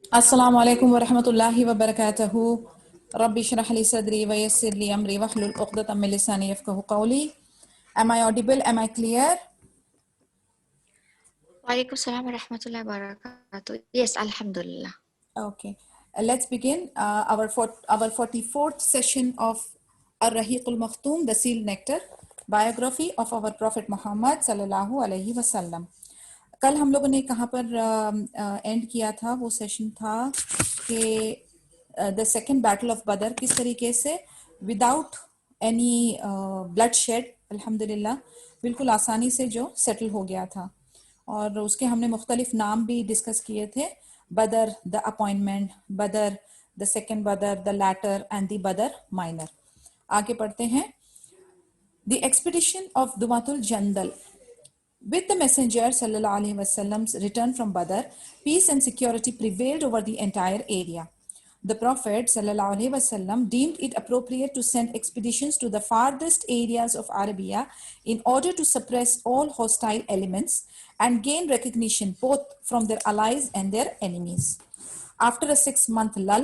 अस्सलामु अलैकुम वरहमतुल्लाहि वबरकातुहू। रब्बि इश्रह ली सदरी व यस्सिर ली अमरी वहलुल उक़दतम मिन लिसानी यफ़क़हू क़ौली। Am I audible? Am I clear? Walaikum salam wa rahmatullahi wa barakatuh. Yes, alhamdulillah. Okay. Let's begin our 44th session of Ar-Rahiq al-Makhtoom, the Sealed Nectar, biography of our Prophet Muhammad sallallahu alaihi wasallam. कल हम लोगों ने कहाँ पर and किया था? वो session था कि द सेकेंड बैटल ऑफ बदर किस तरीके से विदाउट एनी ब्लड शेड अल्हम्दुलिल्लाह बिल्कुल आसानी से जो सेटल हो गया था, और उसके हमने मुख्तलिफ नाम भी डिस्कस किए थे। Badr, the appointment, Badr, the second Badr, the latter and the Badr minor. आगे पढ़ते हैं। The expedition of Dumatul Jandal. With the Messenger sallallahu alaihi wasallam's return from Badr, peace and security prevailed over the entire area. The Prophet sallallahu alaihi wasallam deemed it appropriate to send expeditions to the farthest areas of Arabia in order to suppress all hostile elements and gain recognition both from their allies and their enemies. After a 6-month lull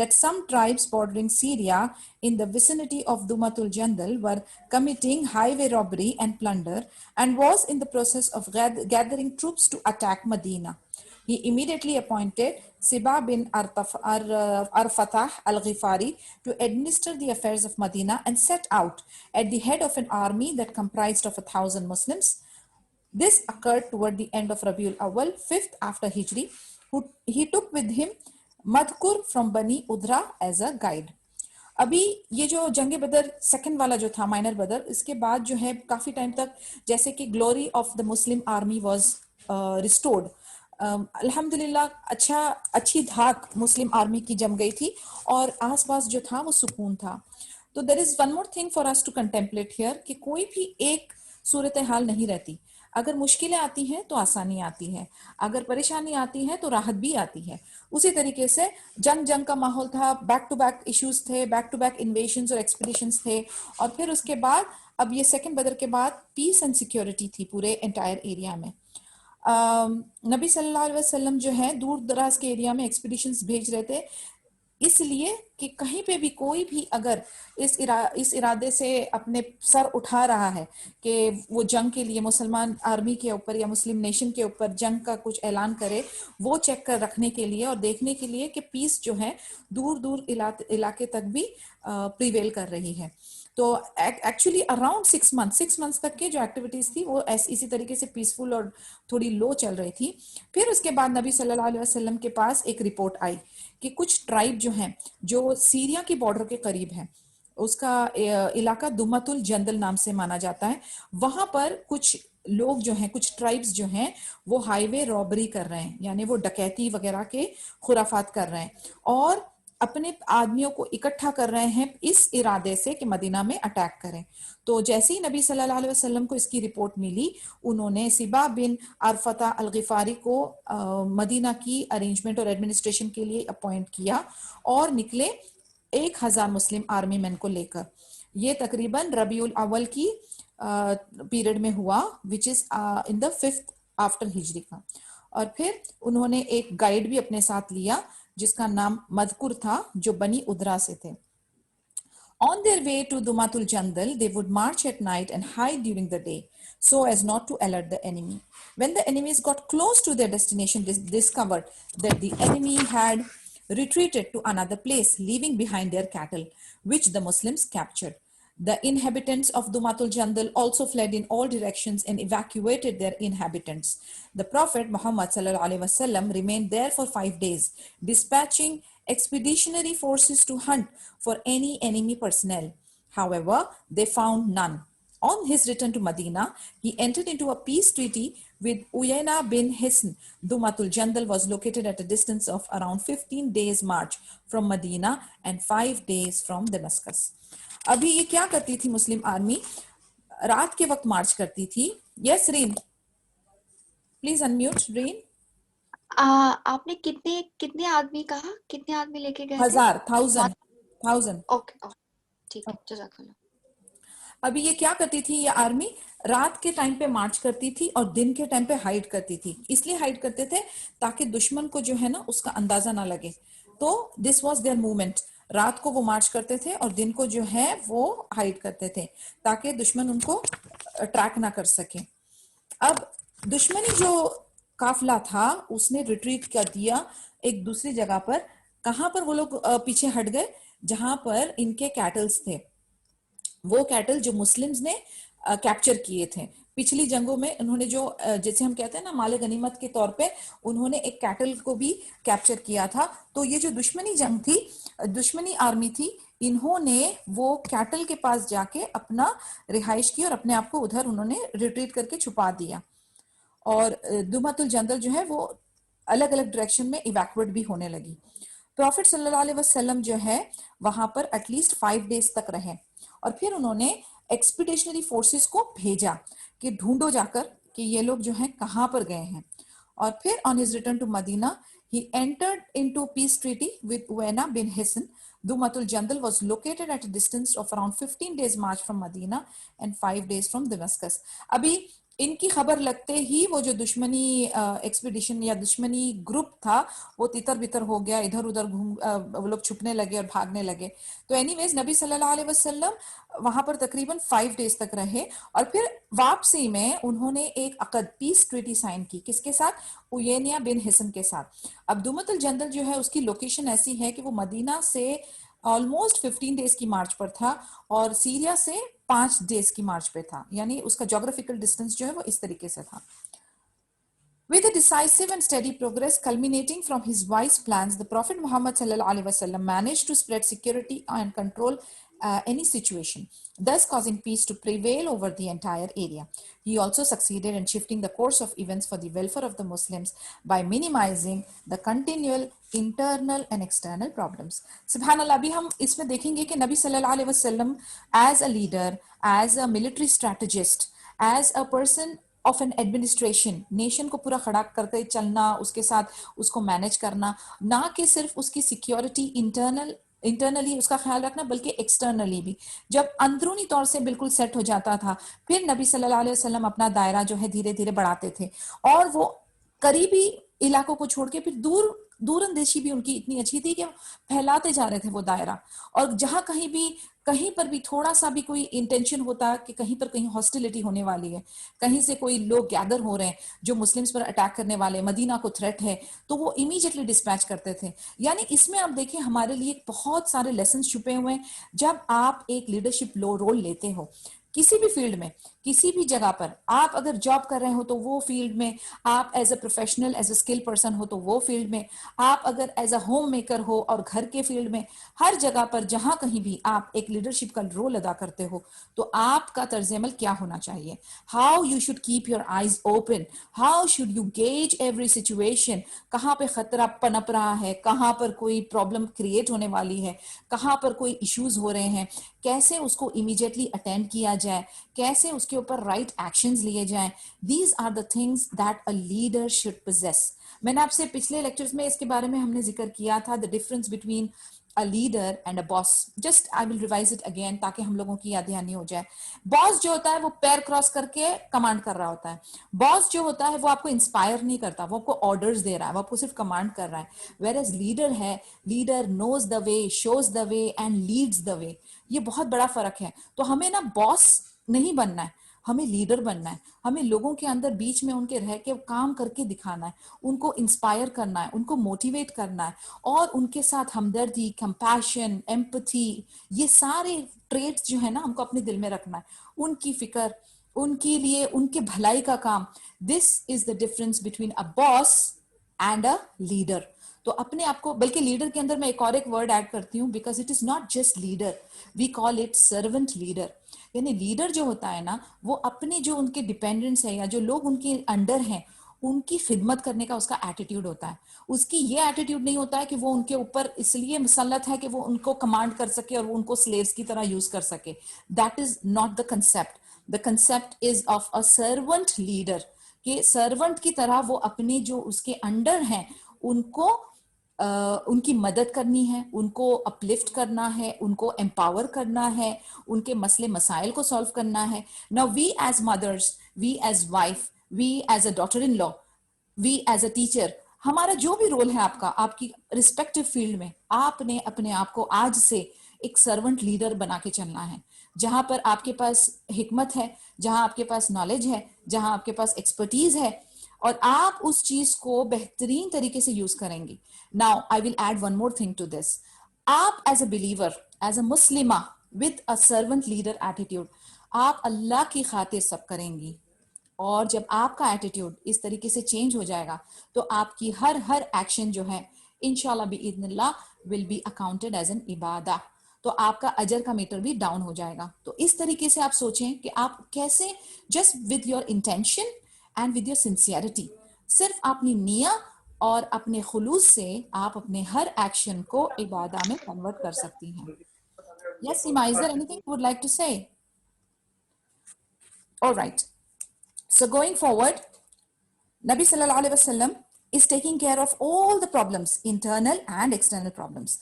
that some tribes bordering Syria in the vicinity of Dumatul Jandal were committing highway robbery and plunder and was in the process of gathering troops to attack Medina. He immediately appointed Siba bin Arfatah al-Ghifari to administer the affairs of Medina and set out at the head of an army that comprised of 1,000 Muslims. This occurred toward the end of Rabiul Awal, 5th after Hijri. He took with him Madhkur from Bani Udra as a guide. अभी ये जो जंग बदर second वाला जो था, minor बदर, इसके बाद जो है काफी टाइम तक जैसे कि glory of the Muslim army was restored. अल्हम्दुलिल्लाह अच्छी धाक मुस्लिम आर्मी की जम गई थी और आसपास जो था वो सुकून था। तो there is one more thing for us to contemplate here कि कोई भी एक सूरत हाल नहीं रहती। अगर मुश्किलें आती हैं तो आसानी आती है, अगर परेशानी आती है तो राहत भी आती है। उसी तरीके से जंग का माहौल था, बैक टू बैक इश्यूज थे, बैक टू बैक इन्वेशंस और एक्सपीडिशंस थे, और फिर उसके बाद अब ये सेकंड बदर के बाद पीस एंड सिक्योरिटी थी पूरे एंटायर एरिया में। नबी सल्लल्लाहु अलैहि वसल्लम जो है दूर दराज के एरिया में एक्सपीडिशंस भेज रहे थे, इसलिए कि कहीं पे भी कोई भी अगर इस इरादे से अपने सर उठा रहा है कि वो जंग के लिए मुसलमान आर्मी के ऊपर या मुस्लिम नेशन के ऊपर जंग का कुछ ऐलान करे, वो चेक कर रखने के लिए और देखने के लिए कि पीस जो है दूर दूर इलाके तक भी प्रिवेल कर रही है। तो एक्चुअली अराउंड 6 मंथ्स तक के जो एक्टिविटीज थी वो इसी तरीके से पीसफुल और थोड़ी लो चल रही थी। फिर उसके बाद नबी सल्लल्लाहु अलैहि वसल्लम के पास एक रिपोर्ट आई कि कुछ ट्राइब जो हैं जो सीरिया की बॉर्डर के करीब है, उसका इलाका दुमतुल जंदल नाम से माना जाता है, वहां पर कुछ लोग जो हैं, कुछ ट्राइब्स जो हैं वो हाईवे रॉबरी कर रहे हैं, यानी वो डकैती वगैरह के खुराफात कर रहे हैं और अपने आदमियों को इकट्ठा कर रहे हैं इस इरादे से कि मदीना में अटैक करें। तो जैसे ही नबी सल्लल्लाहु अलैहि वसल्लम को इसकी रिपोर्ट मिली, उन्होंने सिबा बिन अरफता अल गिफारी को मदीना की अरेंजमेंट और एडमिनिस्ट्रेशन के लिए अपॉइंट किया और निकले 1,000 मुस्लिम आर्मी मैन को लेकर। ये तकरीबन रबीउल अव्वल की पीरियड में हुआ, which is in the 5th after हिजरी का। और फिर उन्होंने एक गाइड भी अपने साथ लिया जिसका नाम मदकुर था, जो बनी उदरा से थे। On their way to Dumatul Jandal, they would march at night and hide during the day so as not to alert the enemy. When the enemies got close to their destination, discovered that the enemy had retreated to another place, leaving behind their cattle, which the Muslims captured. The inhabitants of Dumatul Jandal also fled in all directions and evacuated their inhabitants. The Prophet Muhammad sallallahu alaihi wasallam remained there for 5 days, dispatching expeditionary forces to hunt for any enemy personnel. However, they found none. On his return to Medina, he entered into a peace treaty with Uyayna bin Hisn. Dumatul Jandal was located at a distance of around 15 days march from Medina and 5 days from Damascus. अभी ये क्या करती थी मुस्लिम army? रात के वक्त march करती थी। Yes Reen, please unmute Reen. आपने कितने कितने आदमी कहा, कितने आदमी लेके गए थे? 1000 ओके, ठीक है, जज़ाकल्लाह। अभी ये क्या करती थी, ये आर्मी रात के टाइम पे मार्च करती थी और दिन के टाइम पे हाइड करती थी। इसलिए हाइड करते थे ताकि दुश्मन को जो है ना उसका अंदाजा ना लगे। तो दिस वाज देयर मूवमेंट, रात को वो मार्च करते थे और दिन को जो है वो हाइड करते थे ताकि दुश्मन उनको ट्रैक ना कर सके। अब दुश्मनी जो काफिला था उसने रिट्रीट कर दिया एक दूसरी जगह पर। कहां पर वो लोग पीछे हट गए, जहां पर इनके कैटल्स थे, वो कैटल जो मुस्लिम्स ने कैप्चर किए थे पिछली जंगों में। उन्होंने जो जैसे हम कहते हैं ना माले गनीमत के तौर पे, उन्होंने एक कैटल को भी कैप्चर किया था। तो ये जो दुश्मनी जंग थी, दुश्मनी आर्मी थी, इन्होंने वो कैटल के पास जाके अपना रिहाइश की और अपने आप को उधर उन्होंने रिट्रीट करके छुपा दिया। और दुमतुल जंदल जो है वो अलग अलग डायरेक्शन में इवैक्यूएट भी होने लगी। प्रॉफिट सल्लल्लाहु अलैहि वसल्लम जो है वहां पर एटलीस्ट 5 डेज तक रहे और फिर उन्होंने एक्सपीडिशनरी फोर्सेस को भेजा कि ढूंढो जाकर कि ये लोग जो हैं कहां पर गए हैं। और फिर on his return to Medina he entered into peace treaty with Uwaina bin Hisn. Dumatul Jandal was located at a distance of around 15 days march from Medina and 5 days from Damascus. अभी इनकी खबर लगते ही वो जो दुश्मनी expedition या दुश्मनी group था वो तितर बितर हो गया, इधर उधर घूम वो लोग छुपने लगे और भागने लगे। तो एनीवेज नबी सल्लल्लाहु अलैहि वसल्लम वहां पर तकरीबन 5 डेज तक रहे और फिर वापसी में उन्होंने एक अकद पीस ट्रीटी साइन की। किसके साथ? उयैनिया बिन हिसन के साथ। अब दुमतुल जंदल जो है उसकी लोकेशन ऐसी है कि वो मदीना से ऑलमोस्ट 15 डेज की मार्च पर था और सीरिया से 5 डेज की मार्च पे था, यानी उसका ज्योग्राफिकल डिस्टेंस जो है वो इस तरीके से था। With a decisive and steady progress culminating from his wise plans, the Prophet Muhammad sallallahu alaihi wasallam managed to spread security and control any situation, thus causing peace to prevail over the entire area. He also succeeded in shifting the course of events for the welfare of the Muslims by minimizing the continual internal and external problems. Subhanallah, अभी हम इसमें देखेंगे कि नबी सल्लल्लाहु अलैहि वसल्लम as a leader, as a military strategist, as a person of an administration, nation को पूरा खड़ा करके चलना, उसके साथ उसको मैनेज करना, ना कि सिर्फ उसकी सिक्योरिटी इंटरनली उसका ख्याल रखना बल्कि एक्सटर्नली भी। जब अंदरूनी तौर से बिल्कुल सेट हो जाता था फिर नबी सल्लल्लाहु अलैहि वसल्लम अपना दायरा जो है धीरे धीरे बढ़ाते थे और वो करीबी इलाकों को छोड़ के फिर दूर अंदेशी भी उनकी इतनी अच्छी थी कि फैलाते जा रहे थे वो दायरा। और जहां कहीं पर भी थोड़ा सा भी कोई इंटेंशन होता कि कहीं पर कहीं हॉस्टिलिटी होने वाली है, कहीं से कोई लोग गैदर हो रहे हैं जो मुस्लिम्स पर अटैक करने वाले, मदीना को थ्रेट है, तो वो इमीडिएटली डिस्पैच करते थे। यानी इसमें आप देखिए हमारे लिए बहुत सारे लेसन छुपे हुए हैं। जब आप एक लीडरशिप रोल लेते हो किसी भी फील्ड में, किसी भी जगह पर, आप अगर जॉब कर रहे हो तो वो फील्ड में, आप as a professional as a skill person हो तो वो फील्ड में, आप अगर एज अ होम मेकर हो और घर के फील्ड में, हर जगह पर जहां कहीं भी आप एक लीडरशिप का रोल अदा करते हो तो आपका तर्ज अमल क्या होना चाहिए? How you should keep your eyes open, how should you gauge every situation, कहां पे खतरा पनप रहा है, कहां पर कोई प्रॉब्लम क्रिएट होने वाली है, कहां पर कोई इश्यूज हो रहे हैं, कैसे उसको इमीडिएटली अटेंड किया जाए, कैसे उसके ऊपर राइट एक्शंस लिए जाएं। These are the things that a leader should possess. मैंने आपसे पिछले लेक्चर्स में इसके बारे में हमने जिक्र किया था, the difference between a leader and a boss. Just I will revise it again ताकि हम लोगों की याद दहानी हो जाए। बॉस जो होता है वो पैर क्रॉस करके कमांड कर रहा होता है। बॉस जो होता है वो आपको इंस्पायर नहीं करता, वो आपको ऑर्डर्स दे रहा है, वो आपको सिर्फ कमांड कर रहा है। वेयर एज लीडर है, leader knows the way, shows the way and leads the way. ये बहुत बड़ा फर्क है। तो हमें ना बॉस नहीं बनना है, हमें लीडर बनना है। हमें लोगों के अंदर बीच में उनके रह के काम करके दिखाना है, उनको इंस्पायर करना है, उनको मोटिवेट करना है और उनके साथ हमदर्दी, कंपैशन, एम्पैथी, ये सारे ट्रेट्स जो है ना हमको अपने दिल में रखना है। उनकी फिक्र, उनके लिए उनके भलाई का काम। This is the difference between a boss and a leader. तो अपने आप को, बल्कि लीडर के अंदर मैं एक वर्ड ऐड करती हूँ, because it is not just leader, we call it servant leader. यानी लीडर जो होता है ना वो अपने जो उनके डिपेंडेंट्स है या जो लोग उनके अंडर हैं उनकी खिदमत करने का उसका एटीट्यूड होता है। उसकी ये एटीट्यूड नहीं होता है कि वो उनके ऊपर इसलिए मुसल्लत है कि वो उनको कमांड कर सके और वो उनको स्लेव्स की तरह यूज कर सके। That is not the concept. The concept is of a servant leader, कि सर्वेंट की तरह वो अपने जो उसके अंडर हैं उनको उनकी मदद करनी है, उनको अपलिफ्ट करना है, उनको एम्पावर करना है, उनके मसले मसाइल को सॉल्व करना है. Now we as mothers, we as wife, we as a daughter in law, we as a teacher, हमारा जो भी रोल है आपका, आपकी रिस्पेक्टिव फील्ड में, आपने अपने आप को आज से एक सर्वेंट लीडर बना के चलना है. जहां पर आपके पास हिकमत है, जहां आपके पास नॉलेज है, जहां आपके पास एक्सपर्टीज है, और आप उस चीज को बेहतरीन तरीके से यूज करेंगी. Now I will add one more thing to this. आप as a believer, as a मुस्लिमा with a servant leader attitude, आप अल्लाह की खातिर सब करेंगी. और जब आपका एटीट्यूड इस तरीके से चेंज हो जाएगा तो आपकी हर हर एक्शन जो है इंशाल्लाह बिइज़्निल्लाह will be accounted as an इबादा. तो आपका अजर का मीटर भी डाउन हो जाएगा. तो इस तरीके से आप सोचें कि आप कैसे, just with your intention and with your sincerity, सिर्फ अपनी निया और अपने खुलूस से आप अपने हर एक्शन को इबादा में कन्वर्ट कर सकती हैं. Yes Seema, is there anything you would like to say? Alright, so going forward, Nabi sallallahu alaihi wasallam is taking care of all the problems, internal and external problems.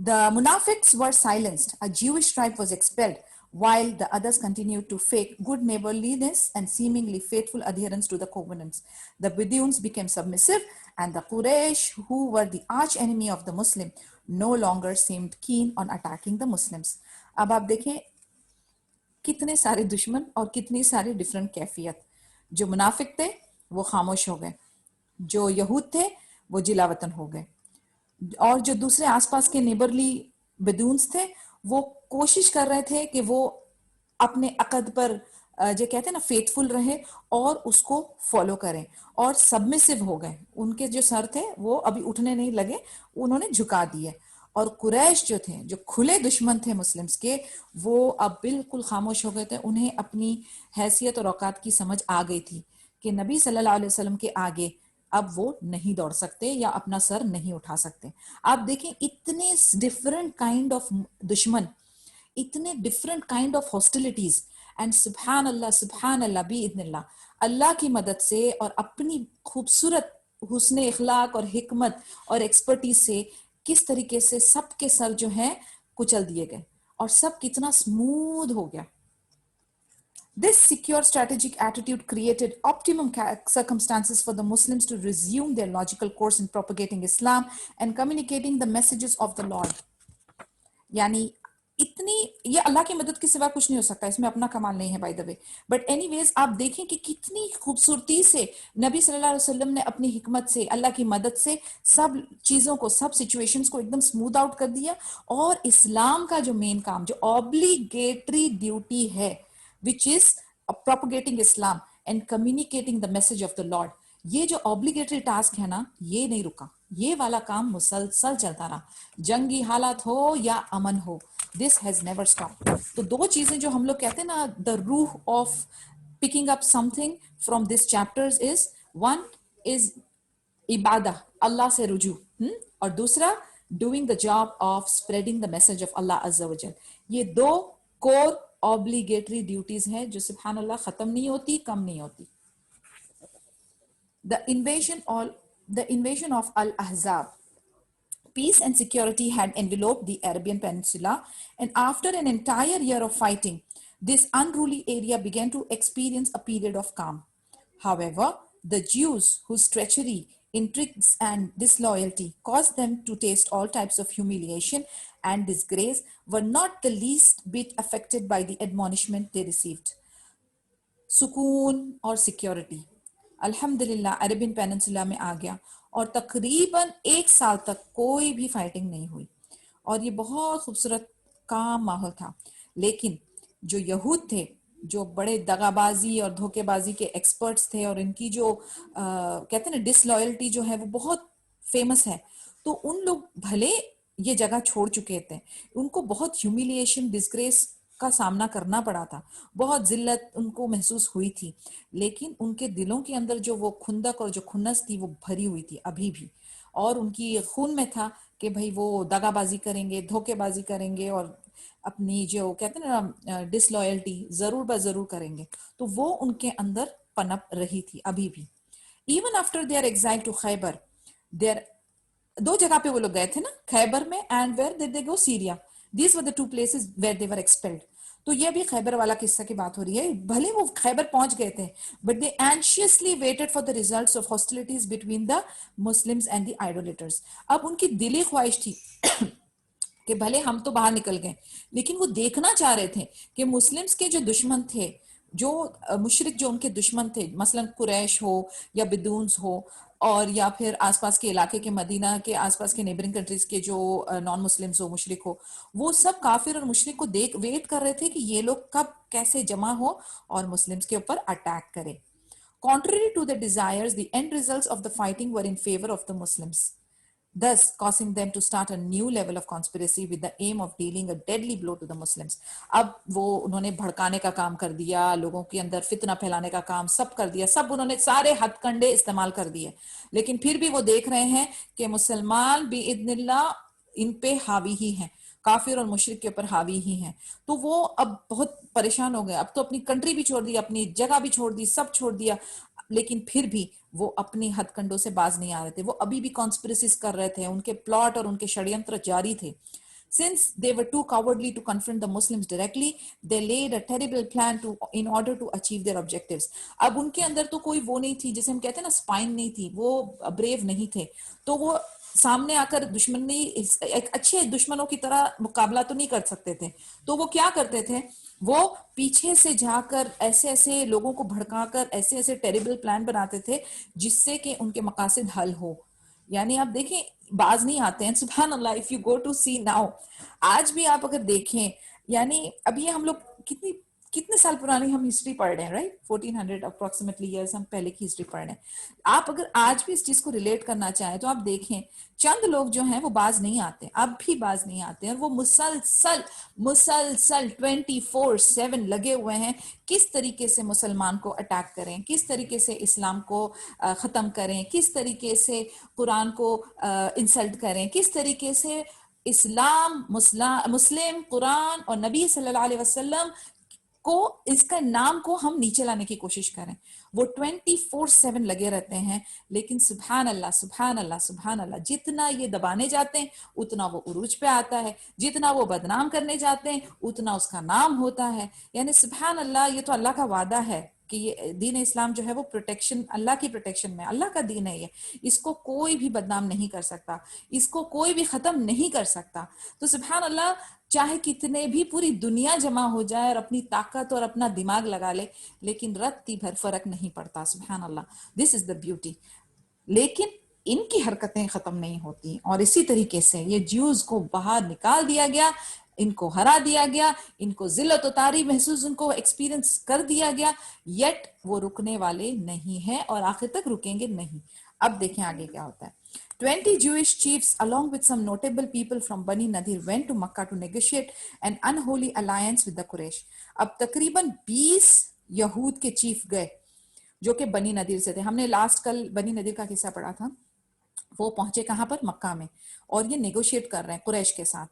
The munafiqs were silenced. A Jewish tribe was expelled, while the others continued to fake good neighborliness and seemingly faithful adherence to the covenants. The Bidyuns became submissive, and the Quraysh, who were the arch enemy of the Muslim, no longer seemed keen on attacking the Muslims. अब आप देखें कितने सारे दुश्मन और कितनी सारी different कैफियत. जो मुनाफिक थे वो खामोश हो गए, जो यहूद थे वो जिलावतन हो गए, और जो दूसरे आसपास के नेबरली बदून्स थे वो कोशिश कर रहे थे कि वो अपने अकद पर जो कहते हैं ना फेथफुल रहे और उसको फॉलो करें, और सबमिसिव हो गए. उनके जो सर थे वो अभी उठने नहीं लगे, उन्होंने झुका दिए. और कुरैश जो थे, जो खुले दुश्मन थे मुस्लिम्स के, वो अब बिल्कुल खामोश हो गए थे. उन्हें अपनी हैसियत और औकात की समझ आ गई थी कि नबी सल्लल्लाहु अलैहि वसल्लम के आगे अब वो नहीं दौड़ सकते या अपना सर नहीं उठा सकते. आप देखें इतने डिफरेंट काइंड ऑफ दुश्मन, इतने different kind of hostilities, and सुभान अल्लाह बिइज़्निल्लाह, अल्लाह की मदद से और अपनी खूबसूरत हुस्न इखलाक और हिकमत और एक्सपर्टीज से किस तरीके से सबके सर जो हैं कुचल दिए गए और सब कितना स्मूथ हो गया. This secure strategic attitude created optimum circumstances for the Muslims to resume their logical course in propagating Islam and communicating the messages of the Lord. यानी इतनी, ये अल्लाह की मदद के सिवा कुछ नहीं हो सकता, इसमें अपना कमाल नहीं है by the way. But anyways आप देखें कि कितनी खूबसूरती से नबी सल्लल्लाहु अलैहि वसल्लम ने अपनी हिकमत से, अल्लाह की मदद से सब चीजों को, सब सिचुएशंस को एकदम स्मूथ आउट कर दिया. और इस्लाम का जो मेन काम, जो ऑब्लिगेटरी ड्यूटी है, which is propagating Islam and communicating the message of the Lord, ये जो ऑब्लिगेटरी टास्क है ना, ये नहीं रुका. ये वाला काम मुसलसल चलता रहा, जंगी हालात हो या अमन हो. This has never stop. तो दो चीजें जो हम लोग कहते हैं ना, द रूह of picking up something from this chapters is, one is इबादा, अल्लाह से रुजू, और दूसरा doing the job of spreading the message of Allah अज़्ज़ा वजल. ये दो कोर ऑब्लिगेटरी ड्यूटीज हैं जो सुभान अल्लाह खत्म नहीं होती, कम नहीं होती. The invasion of Al-Ahzab. Peace and security had enveloped the Arabian Peninsula, and after an entire year of fighting, this unruly area began to experience a period of calm. However, the Jews, whose treachery, intrigues, and disloyalty caused them to taste all types of humiliation and disgrace, were not the least bit affected by the admonishment they received. सुकून और security अल्हम्दुलिल्लाह Arabian peninsula में आ गया, और तकरीबन 1 साल तक कोई भी फाइटिंग नहीं हुई, और ये बहुत खूबसूरत काम माहौल था. लेकिन जो यहूद थे, जो बड़े दगाबाजी और धोखेबाजी के एक्सपर्ट्स थे, और इनकी जो कहते हैं ना डिसलॉयल्टी जो है वो बहुत फेमस है, तो उन लोग भले ये जगह छोड़ चुके थे, उनको बहुत ह्यूमिलिएशन, डिस्ग्रेस का सामना करना पड़ा था, बहुत जिल्लत उनको महसूस हुई थी, लेकिन उनके दिलों के अंदर जो वो खुंदक और जो खुन्नस थी वो भरी हुई थी अभी भी, और उनकी खून में था कि भाई वो दगाबाजी करेंगे, धोखेबाजी करेंगे, और अपनी जो कहते हैं ना डिसलॉयल्टी जरूर बजरूर करेंगे. तो वो उनके अंदर पनप रही थी अभी भी. Even after their exile to Khaybar, their दो जगह पे वो लोग गए थे ना, खैबर में and where did they go, Syria. These were the two places where they were expelled. तो ये भी खैबर वाला किस्सा की बात हो रही है. भले वो खैबर पहुंच गए थे, but they anxiously waited for the results of hostilities between the Muslims and the idolaters. अब उनकी दिली ख्वाहिश थी कि भले हम तो बाहर निकल गए, लेकिन वो देखना चाह रहे थे कि मुस्लिम्स के जो दुश्मन थे, जो मुशरिक जो उनके दुश्मन थे, मसलन कुरैश हो या बिदून्स हो, और या फिर आसपास के इलाके के, मदीना के आसपास के नेबरिंग कंट्रीज के जो नॉन मुस्लिम्स हो, मुशरिक हो, वो सब काफिर और मुशरिक को देख वेट कर रहे थे कि ये लोग कब कैसे जमा हो और मुस्लिम्स के ऊपर अटैक करें. Contrary to their desires, the end results of the fighting were in favor of the Muslims, thus causing them to start a new level of conspiracy with the aim of dealing a deadly blow to the Muslims. अब वो उन्होंने भड़काने का काम कर दिया, लोगों के अंदर फितना फैलाने का काम सब कर दिया, सब उन्होंने सारे हथकंडे इस्तेमाल कर दिए, लेकिन फिर भी वो देख रहे हैं कि मुसलमान बिइज़्निल्लाह इन पे हावी ही हैं, काफिर और मुशरिक के ऊपर हावी ही हैं. तो वो अब बहुत परेशान हो गए. अब तो अपनी कंट्री भी छोड़ दी, अपनी जगह भी छोड़ दी, सब छोड़ दिया, लेकिन फिर भी वो अपनी हथकंडों से बाज नहीं आ रहे थे. वो अभी भी कॉन्स्पिरेसीज कर रहे थे, उनके प्लॉट और उनके षड्यंत्र जारी थे. Since they were too cowardly to confront the Muslims directly, they laid a terrible plan in order to achieve their objectives. अब उनके अंदर तो कोई वो नहीं थी, जैसे हम कहते हैं ना, स्पाइन नहीं थी, वो ब्रेव नहीं थे, तो वो सामने आकर दुश्मनी, एक अच्छे दुश्मनों की तरह मुकाबला तो नहीं कर सकते थे. तो वो क्या करते थे, वो पीछे से जाकर ऐसे ऐसे लोगों को भड़काकर ऐसे ऐसे टेरिबल प्लान बनाते थे जिससे कि उनके मकासद हल हो. यानी आप देखें, बाज नहीं आते हैं. सुभान अल्लाह. If you go to see now, आज भी आप अगर देखें, यानी अभी हम लोग कितने साल पुरानी हम हिस्ट्री पढ़ रहे हैं, राइट? 1400 अप्रोक्सीमेटली ईयर्स हम पहले की हिस्ट्री पढ़ रहे हैं. आप अगर आज भी इस चीज को रिलेट करना चाहें तो आप देखें, चंद लोग जो हैं वो बाज नहीं आते, अब भी बाज नहीं आते, और वो मुसलसल मुसलसल 24/7 लगे हुए हैं किस तरीके से मुसलमान को अटैक करें, किस तरीके से इस्लाम को खत्म करें, किस तरीके से कुरान को इंसल्ट करें, किस तरीके से इस्लाम, मुस्लिम, कुरान और नबी सल्लल्लाहु अलैहि वसल्लम को, इसका नाम को हम नीचे लाने की कोशिश करें. वो 24/7 लगे रहते हैं. लेकिन सुभान अल्लाह, सुभान अल्लाह, सुभान अल्लाह, जितना ये दबाने जाते हैं उतना वो उरूज पे आता है, जितना वो बदनाम करने जाते हैं उतना उसका नाम होता है. यानी सुभान अल्लाह, ये तो अल्लाह का वादा है कि ये दीन इस्लाम जो है वो प्रोटेक्शन, अल्लाह की प्रोटेक्शन में, अल्लाह का दीन है ये, इसको कोई भी बदनाम नहीं कर सकता, इसको कोई भी खत्म नहीं कर सकता. तो सुभान अल्लाह, चाहे कितने भी पूरी दुनिया जमा हो जाए और अपनी ताकत और अपना दिमाग लगा ले, लेकिन रत्ती भर फर्क नहीं पड़ता. सुभान अल्लाह, दिस इज द ब्यूटी. लेकिन इनकी हरकतें खत्म नहीं होती, और इसी तरीके से ये ज्यूज को बाहर निकाल दिया गया, इनको हरा दिया गया, इनको जिल्लत उतारी महसूस उनको एक्सपीरियंस कर दिया गया, येट वो रुकने वाले नहीं है और आखिर तक रुकेंगे नहीं. अब देखें आगे क्या होता है. 20 Jewish chiefs along with some notable people from Bani Nadir went to Makkah to negotiate an unholy alliance with the Quraysh. अब तकरीबन 20 यहूद के चीफ गए जो कि बनी नदीर से थे. हमने लास्ट कल बनी नदीर का किस्सा पढ़ा था. वो पहुंचे कहां पर? मक्का में, और ये नेगोशिएट कर रहे हैं कुरैश के साथ.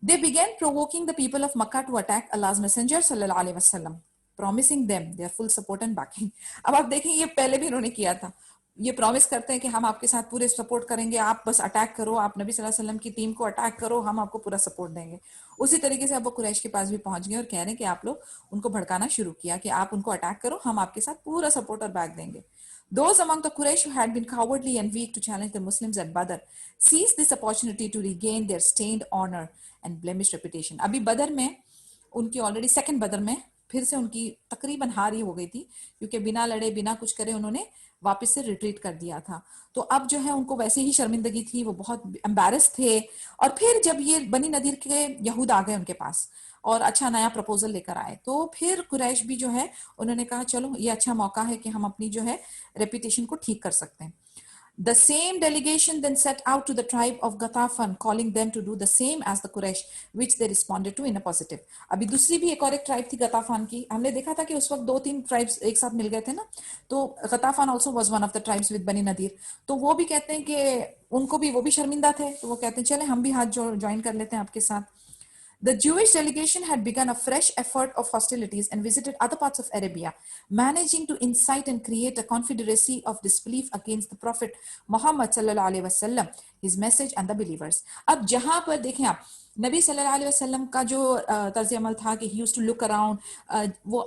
They began provoking the people of Makkah to attack Allah's Messenger sallallahu alaihi wasallam, promising them their full support and backing. अब आप देखें, ये पहले भी इन्होंने किया था. ये प्रॉमिस करते हैं कि हम आपके साथ पूरे सपोर्ट करेंगे, आप बस अटैक करो, आप नबी सल्लल्लाहु अलैहि वसल्लम की टीम को अटैक करो, हम आपको पूरा सपोर्ट देंगे. उसी तरीके से अब वो कुरैश के पास भी पहुंच गए और कह रहे हैं कि आप लोग उनको भड़काना शुरू किया कि आप उनको अटैक करो, हम आपके साथ पूरा सपोर्ट और बैक देंगे. Those among the Quraysh who had been cowardly and weak to challenge the Muslims at Badr seized this opportunity to regain their stained honor and blemished reputation. अभी बदर में उनकी ऑलरेडी सेकंड बदर में फिर से उनकी तकरीबन हार ही हो गई थी, क्योंकि बिना लड़े बिना कुछ करे उन्होंने वापस से रिट्रीट कर दिया था. तो अब जो है उनको वैसे ही शर्मिंदगी थी, वो बहुत एम्बैरस थे. और फिर जब ये बनी नदीर के यहूद आ गए उनके पास और अच्छा नया प्रपोजल लेकर आए, तो फिर कुरैश भी जो है उन्होंने कहा चलो ये अच्छा मौका है कि हम अपनी जो है रेपुटेशन को ठीक कर सकते हैं. The same delegation then set out to the tribe of Ghatafan, calling them to do the same as the Quraysh, which they responded to in a positive. अभी दूसरी भी एक और एक ट्राइब थी गताफान की. हमने देखा था कि उस वक्त 2-3 ट्राइब्स एक साथ मिल गए थे ना, तो गताफान also was one of the tribes with बनी नदीर. तो वो भी कहते हैं कि उनको भी, वो भी शर्मिंदा थे, तो वो कहते हैं चले हम भी हाथ ज्वाइन कर लेते हैं आपके साथ. The Jewish delegation had begun a fresh effort of hostilities and visited other parts of Arabia, managing to incite and create a confederacy of disbelief against the Prophet Muhammad sallallahu alaihi wasallam, his message and the believers. अब जहां पर देखें आप नबी सल्लल्लाहु अलैहि वसल्लम का जो तर्ज अमल था कि he used to look around, वो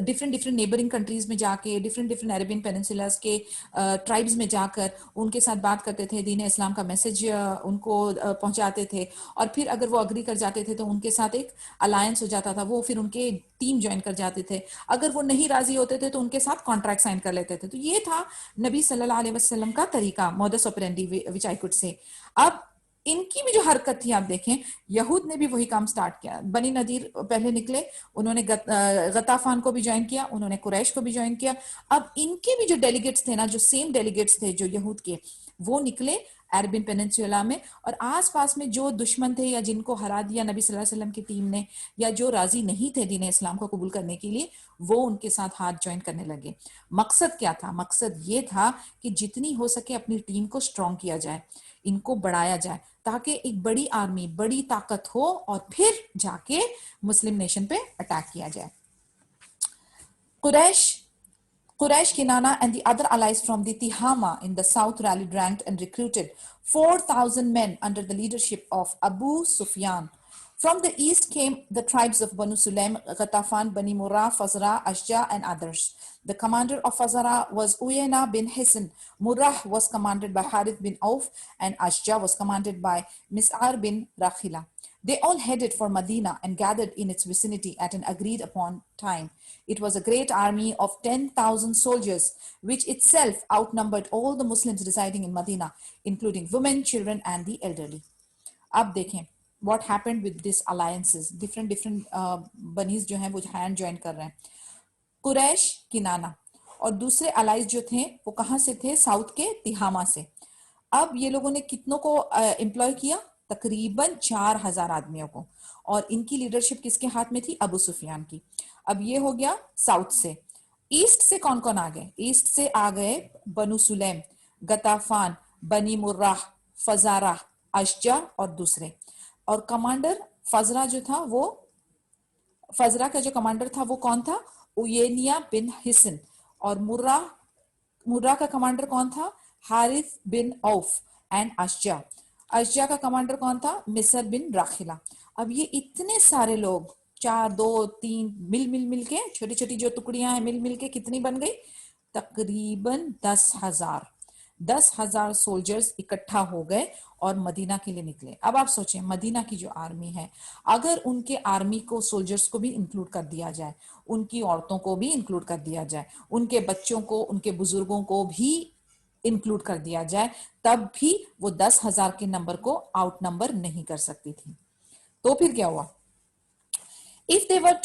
डिफरेंट डिफरेंट नेबरिंग कंट्रीज में जाके डिफरेंट डिफरेंट अरेबियन पेनिनसुलास के ट्राइब्स में जाकर उनके साथ बात करते थे, दीन इस्लाम का मैसेज उनको पहुंचाते थे, और फिर अगर वो अग्री कर जाते थे तो उनके साथ एक अलायंस हो जाता था, वो फिर उनके टीम ज्वाइन कर जाते थे, अगर वो नहीं राजी होते थे तो उनके साथ कॉन्ट्रैक्ट साइन कर लेते थे. तो ये था नबी सल्लल्लाहु अलैहि वसल्लम का तरीका, modus operandi which I could say. अब इनकी भी जो हरकत थी आप देखें, यहूद ने भी वही काम स्टार्ट किया. बनी नदीर पहले निकले, उन्होंने गताफान को भी ज्वाइन किया, उन्होंने कुरैश को भी ज्वाइन किया. अब इनके भी जो डेलीगेट्स थे ना, जो सेम डेलीगेट्स थे जो यहूद के, वो निकले अरबियन पेनिनसुला में, और आसपास में जो दुश्मन थे या जिनको हरा दिया नबी सल्लल्लाहु अलैहि वसल्लम की टीम ने, या जो राजी नहीं थे दीन इस्लाम को कबूल करने के लिए, वो उनके साथ हाथ ज्वाइन करने लगे. मकसद क्या था? मकसद ये था कि जितनी हो सके अपनी टीम को स्ट्रॉन्ग किया जाए, इनको बढ़ाया जाए, ताकि एक बड़ी आर्मी, बड़ी ताकत हो, और फिर जाके मुस्लिम नेशन पे अटैक किया जाए. Quraysh, Kinana, and the other allies from the Tihama in the south rallied, ranked, and recruited 4,000 men under the leadership of Abu Sufyan. From the east came the tribes of Banu Sulaim, Ghatafan, Bani Murrah, Fazara, Ashja, and others. The commander of Fazara was Uyayna bin Hisan. Murrah was commanded by Harith bin Auf, and Ashja was commanded by Mis'ar bin Rakhila. They all headed for Medina and gathered in its vicinity at an agreed upon time. It was a great army of 10,000 soldiers, which itself outnumbered all the Muslims residing in Medina, including women, children, and the elderly. अब देखें what happened with these alliances. different bunnies जो हैं वो hand join कर रहे हैं. कुरैश, किनाना और दूसरे अलाइज जो थे वो कहाँ से थे? साउथ के तिहामा से. अब ये लोगों ने कितनों को एम्प्लॉय किया? तकरीबन 4,000 आदमियों को, और इनकी लीडरशिप किसके हाथ में थी? अबू सुफियान की. अब ये हो गया साउथ से. ईस्ट से कौन कौन आ गए? ईस्ट से आ गए बनु सुलैम, गताफान, बनी मुर्राह, फजारा, अशजा और दूसरे. और कमांडर फजरा जो था, वो फजरा का जो कमांडर था वो कौन था? उयेनिया बिन हिसन. और मुर्रा का कमांडर कौन था? हारिस बिन औफ. एंड अशजा का कमांडर कौन था? मिसर बिन राखिला. अब ये इतने सारे लोग, 4, 2, 3 मिल के, छोटी छोटी जो टुकड़ियां हैं मिल के कितनी बन गई? तकरीबन 10,000 सोल्जर्स इकट्ठा हो गए और मदीना के लिए निकले. अब आप सोचें, मदीना की जो आर्मी है, अगर उनके आर्मी को, सोल्जर्स को भी इंक्लूड कर दिया जाए, उनकी औरतों को भी इंक्लूड कर दिया जाए, उनके बच्चों को, उनके बुजुर्गों को भी इंक्लूड कर दिया जाए, तब भी वो 10,000 के नंबर को आउट नंबर नहीं कर सकती थी. तो फिर क्या हुआ? If they were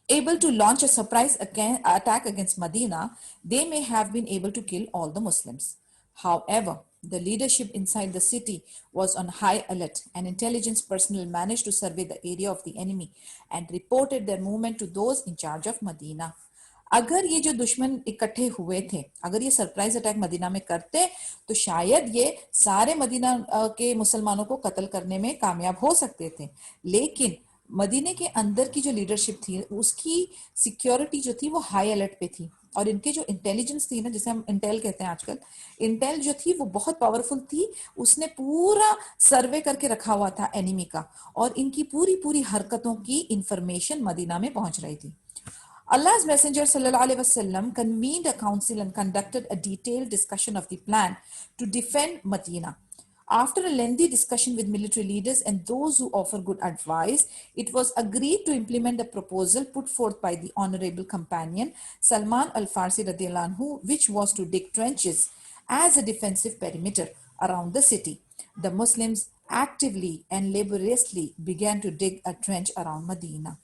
able to launch a surprise attack against Medina, they may have been able to kill all the Muslims. However, the leadership inside the city was on high alert, and intelligence personnel managed to survey the area of the enemy and reported their movement to those in charge of Medina. अगर ये जो दुश्मन इकट्ठे हुए थे, अगर ये surprise attack Medina में करते, तो शायद ये सारे मदीना के मुसलमानों को कत्ल करने में कामयाब हो सकते थे. लेकिन मदीने के अंदर की जो लीडरशिप थी, उसकी सिक्योरिटी जो थी वो हाई अलर्ट पे थी, और इनके जो इंटेलिजेंस थी ना, जिसे हम इंटेल कहते हैं आजकल, इंटेल जो थी वो बहुत पावरफुल थी. उसने पूरा सर्वे करके रखा हुआ था एनिमी का, और इनकी पूरी हरकतों की इंफॉर्मेशन मदीना में पहुंच रही थी. Allah's Messenger sallallahu alaihi wasallam convened a council and conducted a detailed discussion of the plan to defend Medina. After a lengthy discussion with military leaders and those who offer good advice, it was agreed to implement the proposal put forth by the honorable companion Salman al-Farsi radhiyallahu anhu, which was to dig trenches as a defensive perimeter around the city. The Muslims actively and laboriously began to dig a trench around Medina.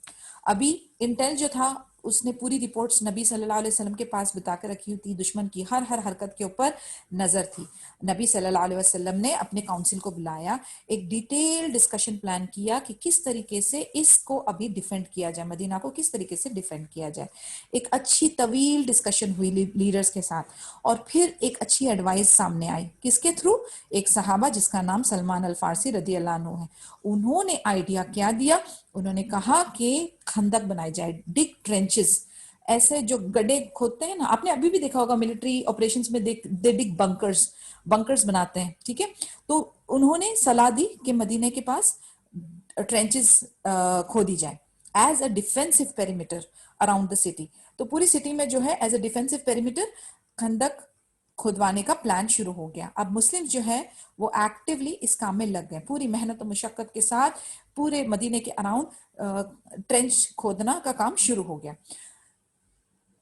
अभी Intel जो था उसने पूरी reports नबी सल्लल्लाहु अलैहि वसल्लम के पास बता कर रखी थी, दुश्मन की हर हर हरकत के ऊपर नजर थी। नबी सल्लल्लाहु अलैहि वसल्लम ने अपने काउंसिल को बुलाया, एक डिटेल डिस्कशन प्लान किया कि किस तरीके से इसको अभी डिफेंड किया जाए, मदीना को किस तरीके से डिफेंड किया जाए। एक अच्छी तवील डिस्कशन हुई लीडर्स के साथ, और फिर एक अच्छी एडवाइस सामने आई, किसके थ्रू? एक सहाबा जिसका नाम सलमान अल फारसी रदी अल्लाह अन्हु है। उन्होंने आइडिया क्या दिया? उन्होंने कहा कि खंदक बनाई जाए, डिग ट्रेंचेस, ऐसे जो गड्ढे खोदते हैं ना, आपने अभी भी देखा होगा मिलिट्री ऑपरेशंस में, दे डिग बंकर्स बनाते हैं, ठीक है। तो उन्होंने सलाह दी कि मदीने के पास ट्रेंचेस खोदी जाए as a defensive perimeter around the city. तो पूरी सिटी में जो है एज अ डिफेंसिव पेरीमीटर खंदक खुदवाने का प्लान शुरू हो गया। अब मुस्लिम जो है वो एक्टिवली इस काम में लग गए, पूरी मेहनत और मुशक्कत के साथ पूरे मदीने के अराउंड ट्रेंच खोदना का काम शुरू हो गया।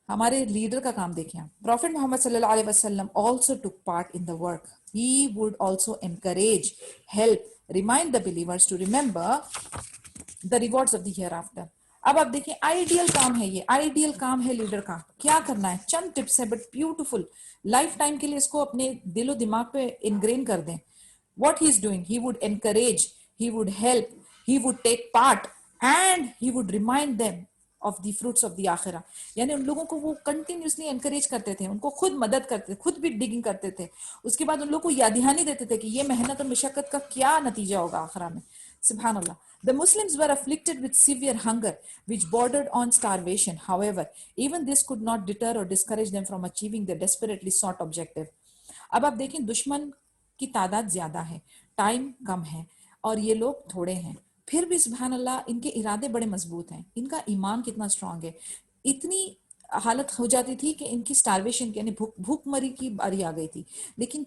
हमारे लीडर का काम देखें, प्रॉफिट मोहम्मद सल्लल्लाहु अलैहि वसल्लम also took part in the work. He would also encourage, help, remind the believers to remember the rewards of the hereafter. अब आप देखिए, आइडियल काम है ये, आइडियल काम है लीडर का। क्या करना है? चंद टिप्स है बट ब्यूटीफुल, लाइफ टाइम के लिए इसको अपने दिलो दिमाग पे इनग्रेन कर दें। What he is doing, he would encourage, he would help, he would take part, and he would remind them of the fruits of the आखिरा। यानी उन लोगों को वो कंटिन्यूसली एनकरेज करते थे, उनको खुद मदद करते थे, खुद भी डिगिंग करते थे। उसके बाद उन लोगों को याद दहानी देते थे कि ये मेहनत और मुशक्कत का क्या नतीजा होगा आखिरा में। सुभान अल्लाह। The Muslims were afflicted with severe hunger, which bordered on starvation. However, even this could not deter or discourage them from achieving their desperately sought objective. अब आप देखें, दुश्मन की तादाद ज्यादा है, टाइम कम है, और ये लोग थोड़े हैं, फिर भी सुभान अल्लाह इनके इरादे बड़े मजबूत हैं, इनका ईमान कितना स्ट्रांग है। इतनी हालत हो जाती थी कि इनकी स्टारवेशन यानी भूखमरी की बारी आ गई थी, लेकिन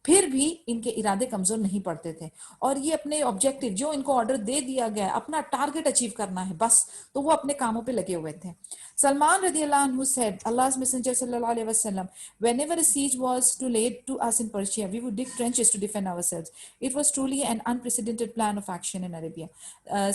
फिर भी इनके इरादे कमजोर नहीं पड़ते थे, और ये अपने ऑब्जेक्टिव, जो इनको ऑर्डर दे दिया गया, अपना टारगेट अचीव करना है बस, तो वो अपने कामों पे लगे हुए थे। Salman radiallahu anhu said, Allah's Messenger sallallahu alaihi wasallam, whenever a siege was to laid to us in Persia, we would dig trenches to defend ourselves. It was truly an unprecedented plan of action in Arabia.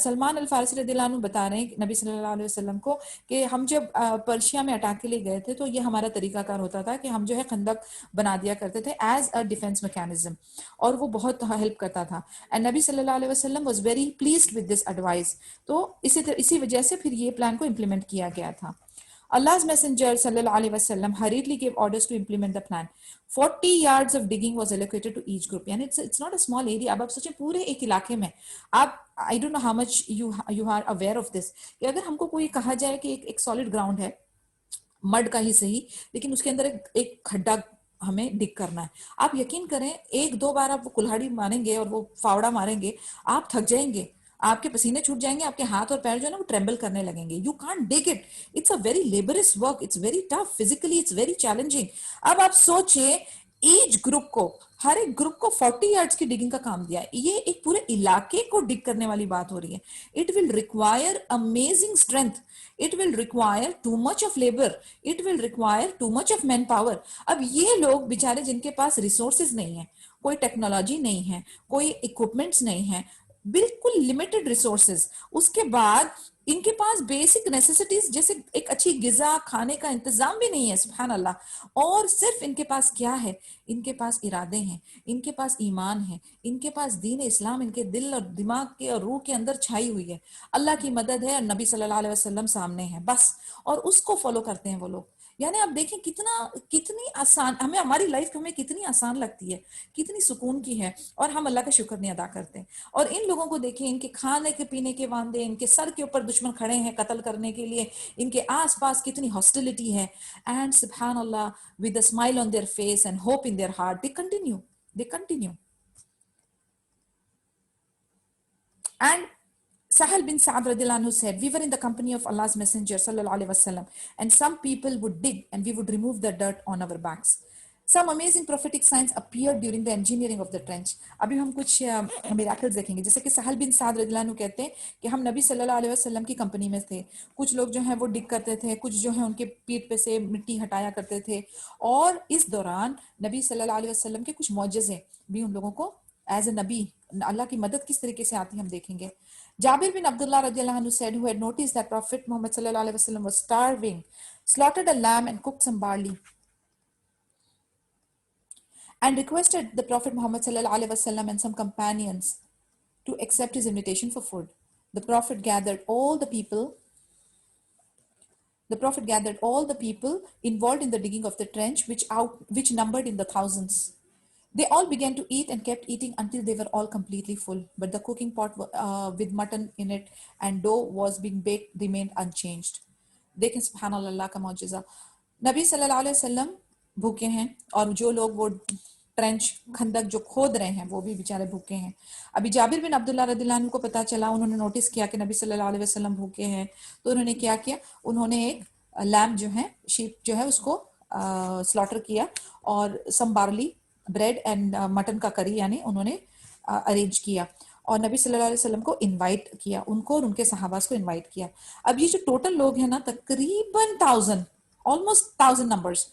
Salman अल फारसी रदियल्लाहु अन्हु बता रहे हैं नबी सल्लल्लाहु अलैहि वसल्लम को कि हम जब पर्शिया में अटैक के लिए गए थे, तो ये हमारा तरीकाकार होता था कि हम जो है खंदक बना दिया करते थे एज अ डिफेंस मैकेनिज्म, और वो बहुत हेल्प करता था। एंड नबी सल्लल्लाहु अलैहि वसल्लम was very pleased with this advice. तो इसी वजह से फिर ये प्लान को इम्प्लीमेंट किया गया था। Allah's Messenger sallallahu alaihi wasallam hurriedly gave orders to implement the plan. 40 yards of digging was allocated to each group. यानी it's not a small area. अब आप सोचें पूरे एक इलाके में, आप I don't know how much you are aware of this, कि अगर हमको कोई कहा जाए कि एक सॉलिड ग्राउंड है, मड का ही सही, लेकिन उसके अंदर एक खड्डा हमें डिग करना है, आप यकीन करें एक दो बार आप वो कुल्हाड़ी मारेंगे और वो फावड़ा मारेंगे, आप थक जाएंगे, आपके पसीने छूट जाएंगे, आपके हाथ और पैर जो है ना वो ट्रेम्बल करने लगेंगे। You can't dig it, it's a very labours work, it's very tough, physically it's very challenging. अब आप सोचिए, ईच ग्रुप को, हर एक ग्रुप को 40 यार्ड्स की डिगिंग का काम दिया है। ये एक पूरे इलाके को डिग करने वाली बात हो रही है। It will require amazing strength, it will require too much of labour, it will require too much of man power. अब ये लोग बेचारे जिनके पास रिसोर्सेज नहीं है, कोई टेक्नोलॉजी नहीं है, कोई इक्विपमेंट्स नहीं है, बिल्कुल लिमिटेड रिसोर्सेज, उसके बाद इनके पास बेसिक नेसेसिटीज जैसे एक अच्छी गिजा खाने का इंतजाम भी नहीं है, सुभान अल्लाह। और सिर्फ इनके पास क्या है? इनके पास इरादे हैं, इनके पास ईमान है, इनके पास दीन इस्लाम इनके दिल और दिमाग के और रूह के अंदर छाई हुई है, अल्लाह की मदद है और नबी सल्लल्लाहु अलैहि वसल्लम सामने है बस, और उसको फॉलो करते हैं वो लोग। यानी आप देखें कितनी आसान, हमें हमारी लाइफ हमें कितनी आसान लगती है, कितनी सुकून की है, और हम अल्लाह का शुक्र नहीं अदा करते। और इन लोगों को देखें, इनके खाने के पीने के वांदे, इनके सर के ऊपर दुश्मन खड़े हैं कत्ल करने के लिए, इनके आसपास कितनी हॉस्टिलिटी है, एंड सुभान अल्लाह with a smile on their face and hope in their heart they continue. And Sahal bin Sa'ad radiallahu anhu said, we were in the company of Allah's Messenger sallallahu alaihi wasallam, and some people would dig and we would remove the dirt on our backs. Some amazing prophetic signs appeared during the engineering of the trench. अभी हम कुछ miracles देखेंगे, जैसे कि सहल बिन साद रदियल्लाहु अन्हु कहते हैं कि हम नबी सल्लल्लाहु अलैहि वसल्लम की कंपनी में थे, कुछ लोग जो हैं वो डिग करते थे, कुछ जो है उनके पीठ पे से मिट्टी हटाया करते थे, और इस दौरान नबी सल्लल्लाहु अलैहि वसल्लम के कुछ मौजज़े भी उन लोगों को एज ए नबी, अल्लाह की मदद किस तरीके से आती है हम देखेंगे। Jabir bin Abdullah radiallahu anhu said, who had noticed that Prophet Muhammad sallallahu alaihi wasallam was starving, slaughtered a lamb and cooked some barley, and requested the Prophet Muhammad sallallahu alaihi wasallam and some companions to accept his invitation for food. The Prophet gathered all the people. The Prophet gathered all the people involved in the digging of the trench, which numbered in the thousands. They all began to eat and kept eating until they were all completely full. But the cooking pot with mutton in it and dough was being baked remained unchanged. देखें सुभान अल्लाह का मौजज़ा. नबी सल्लल्लाहु अलैहि वसल्लम भूखे हैं और जो लोग वो ट्रेंच खंदक जो खोद रहे हैं वो भी बेचारे भूखे हैं. अभी जाबिर बिन अब्दुल्ला रदियल्लाहु अन्हु को पता चला, उन्होंने नोटिस किया कि नबी सल्लल्लाहु अलैहि वसल्लम भूखे हैं, तो उन्होंने क्या किया, उन्होंने एक लैम्ब जो है, शीप जो है, उसको स्लॉटर किया और सम बार्ली, ब्रेड एंड मटन का करी यानी उन्होंने अरेंज किया और नबी सल्लल्लाहु अलैहि वसल्लम को इनवाइट किया, उनको और उनके सहाबास को इनवाइट किया. अब ये जो टोटल लोग हैं ना, तकरीबन 1000, ऑलमोस्ट 1000 नंबर्स,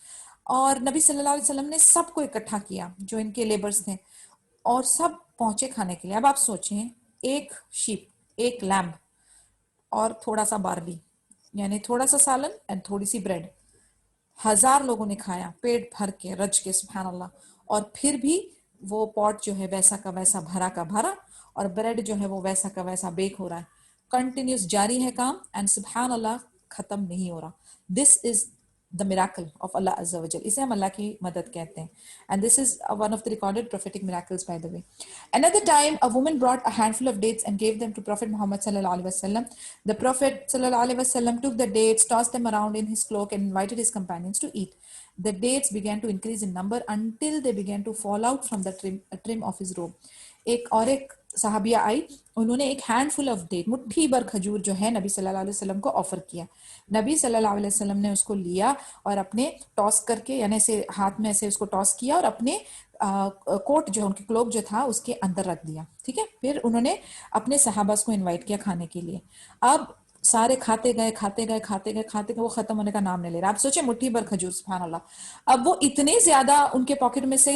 और नबी सल्लल्लाहु अलैहि वसल्लम ने सबको इकट्ठा किया जो इनके लेबर्स थे और सब पहुंचे खाने के लिए. अब आप सोचें, एक शीप, एक लैम्ब और थोड़ा सा बार्ली यानी थोड़ा सा सालन एंड थोड़ी सी ब्रेड, 1000 लोगों ने खाया पेट भर के, रज के, सुभान अल्लाह. और फिर भी वो पॉट जो है वैसा का वैसा भरा का भरा और ब्रेड जो है वो वैसा का वैसा बेक हो रहा है, कंटिन्यूस जारी है काम एंड सुभान अल्लाह खत्म नहीं हो रहा. This is the miracle of Allah Azza wa Jal. इसे हम अल्लाह की मदद कहते हैं. And this is one of the recorded prophetic miracles, by the way. Another time, a woman brought a handful of dates and gave them to Prophet Muhammad sallallahu alaihi wasallam. The Prophet sallallahu alaihi wasallam took the dates, tossed them around in his cloak, and invited his companions to eat. The dates began to increase in number until they began to fall out from the trim of his robe. एक सहाबिया आई, उन्होंने एक handful of date, मुट्ठी भर खजूर जो है, नबी सल्लल्लाहु अलैहि वसल्लम को ऑफर किया. नबी सल्लल्लाहु अलैहि वसल्लम ने उसको लिया और अपने टॉस करके यानी ऐसे हाथ में ऐसे उसको टॉस किया और अपने कोट जो उनके क्लोक जो था उसके अंदर रख दिया. ठीक है. फिर उन्होंने अपने सहाबास को इनवाइट किया खाने के लिए. अब सारे खाते गए, वो खत्म होने का नाम नहीं ले रहा. आप सोचे, मुट्ठी भर खजूर, सुभान अल्लाह. अब वो इतने ज्यादा उनके पॉकेट में से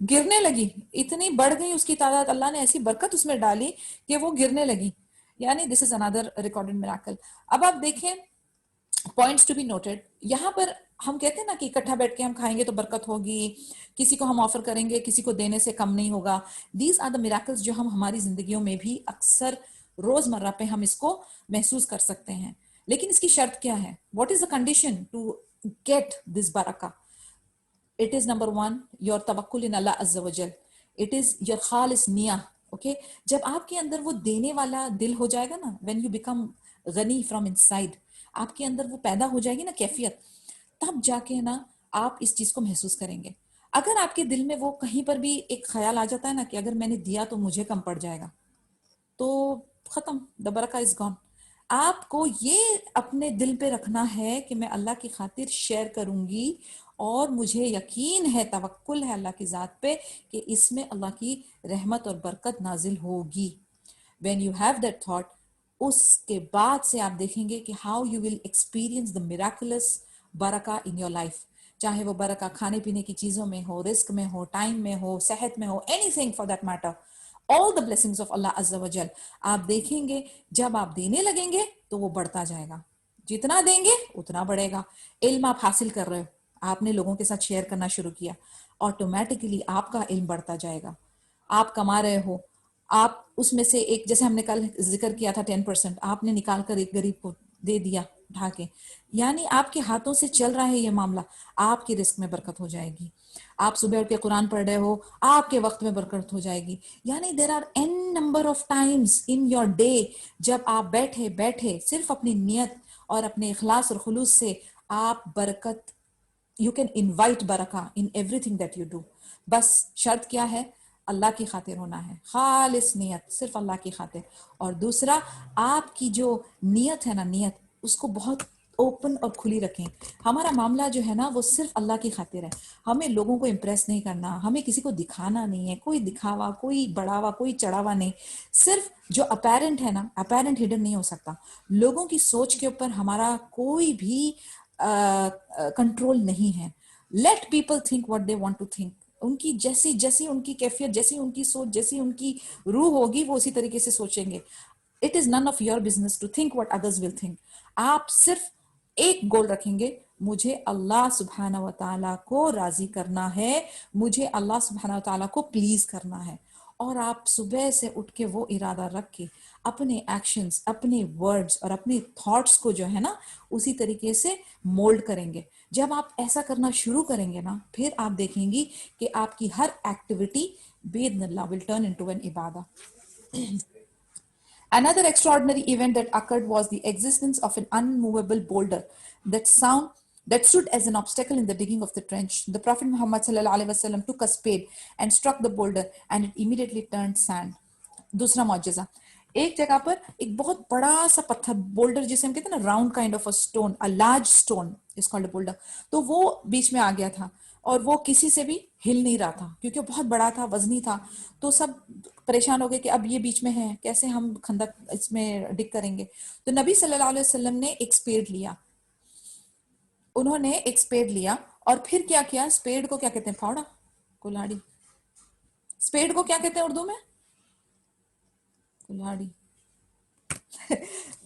गिरने लगी, इतनी बढ़ गई उसकी तादाद, अल्लाह ने ऐसी बरकत उसमें डाली कि वो गिरने लगी. यानी this is another recorded miracle. अब आप देखें, पॉइंट्स टू बी नोटेड. यहाँ पर हम कहते हैं ना कि इकट्ठा बैठ के हम खाएंगे तो बरकत होगी, किसी को हम ऑफर करेंगे, किसी को देने से कम नहीं होगा. दीज आर द मिरेकल्स जो हम हमारी जिंदगियों में भी अक्सर रोजमर्रा पे हम इसको महसूस कर सकते हैं. लेकिन इसकी शर्त क्या है? What is the condition to get this बरका? इट इज नंबर 1 योर तवक्कुल इन अल्लाह अज़्ज़ा वजल. इट इज योर खालिस निया. ओके, जब आपके अंदर वो देने वाला दिल हो जाएगा ना, व्हेन यू बिकम गनी फ्रॉम इनसाइड, आपके अंदर वो पैदा हो जाएगी ना कैफियत, तब जाके ना आप इस चीज को महसूस करेंगे. अगर आपके दिल में वो कहीं पर भी एक ख्याल आ जाता है ना कि अगर मैंने दिया तो मुझे कम पड़ जाएगा, तो खत्म, द बरका इज गॉन. आपको ये अपने दिल पे रखना है कि मैं अल्लाह की खातिर शेयर करूंगी और मुझे यकीन है, तवक्कुल है अल्लाह की जात पे कि इसमें अल्लाह की रहमत और बरकत नाजिल होगी. When you have that thought, उसके बाद से आप देखेंगे कि how you will experience the miraculous बरका इन योर लाइफ. चाहे वो बरका खाने पीने की चीजों में हो, रिस्क में हो, टाइम में हो, सेहत में हो, anything for that matter, all the blessings of Allah Azza wa Jal. आप देखेंगे जब आप देने लगेंगे तो वो बढ़ता जाएगा. जितना देंगे उतना बढ़ेगा. इल्म आप हासिल कर रहे हो, आपने लोगों के साथ शेयर करना शुरू किया, ऑटोमेटिकली आपका इल्म बढ़ता जाएगा. आप कमा रहे हो, आप उसमें से एक, जैसे हमने कल जिक्र किया था 10%, आपने निकाल कर एक गरीब को दे दिया उठा के, यानी आपके हाथों से चल रहा है ये मामला, आपकी रिस्क में बरकत हो जाएगी. आप सुबह उठ के कुरान पढ़ रहे हो, आपके वक्त में बरकत हो जाएगी. यानी there are an number of times in your day जब आप बैठे बैठे सिर्फ अपनी नियत और अपने इखलास और खुलूस से आप बरकत, यू कैन इनवाइट बरका in everything that you do. बस शर्त क्या है? अल्लाह की खातिर होना है, खालिस नियत, सिर्फ अल्लाह की खातिर. और दूसरा, आपकी जो नियत है ना, नियत उसको बहुत ओपन और खुली रखें. हमारा मामला जो है ना वो सिर्फ अल्लाह की खातिर है. हमें लोगों को इम्प्रेस नहीं करना, हमें किसी को दिखाना नहीं है, कोई दिखावा, कोई बढ़ावा, कोई चढ़ावा नहीं. सिर्फ जो अपैरेंट है ना, अपैरेंट हिडन नहीं हो सकता. लोगों की सोच के ऊपर हमारा कोई भी कंट्रोल नहीं है. Let people think what they want to think. उनकी जैसी जैसी उनकी कैफियत, जैसी उनकी सोच, जैसी उनकी रूह होगी, वो उसी तरीके से सोचेंगे. It is none of your business to think what others will think. आप सिर्फ एक गोल रखेंगे, मुझे अल्लाह सुब्हाना व तआला को राजी करना है, मुझे अल्लाह सुब्हाना व तआला को प्लीज करना है। और आप सुबह से उठ के वो इरादा रख के अपने एक्शंस, अपने वर्ड्स और अपने थॉट्स को जो है ना उसी तरीके से मोल्ड करेंगे। जब आप ऐसा करना शुरू करेंगे ना, फिर आप देखेंगी कि आपकी हर एक्टिविटी बिइज़्निल्लाह विल टर्न इनटू एन इबादा। Another extraordinary event that occurred was the existence of an unmovable boulder that stood as an obstacle in the digging of the trench. The Prophet Muhammad sallallahu alaihi wasallam took a spade and struck the boulder, and it immediately turned sand. दूसरा मौजज़ा, एक जगह पर एक बहुत बड़ा सा पत्थर, boulder जिसे हम कहते हैं ना, round kind of a stone, a large stone is called a boulder, तो वो बीच में आ गया था और वो किसी से भी हिल नहीं रहा था क्योंकि वो बहुत बड़ा था, वजनी था। तो सब परेशान हो गए कि अब ये बीच में है, कैसे हम खंदक इसमें डिग करेंगे। तो नबी सल्लल्लाहु अलैहि वसल्लम ने एक स्पेड लिया, उन्होंने एक स्पेड लिया और फिर क्या किया, स्पेड को क्या कहते हैं, फावड़ा, कुल्हाड़ी, स्पेड को क्या कहते हैं उर्दू में, कुल्हाड़ी।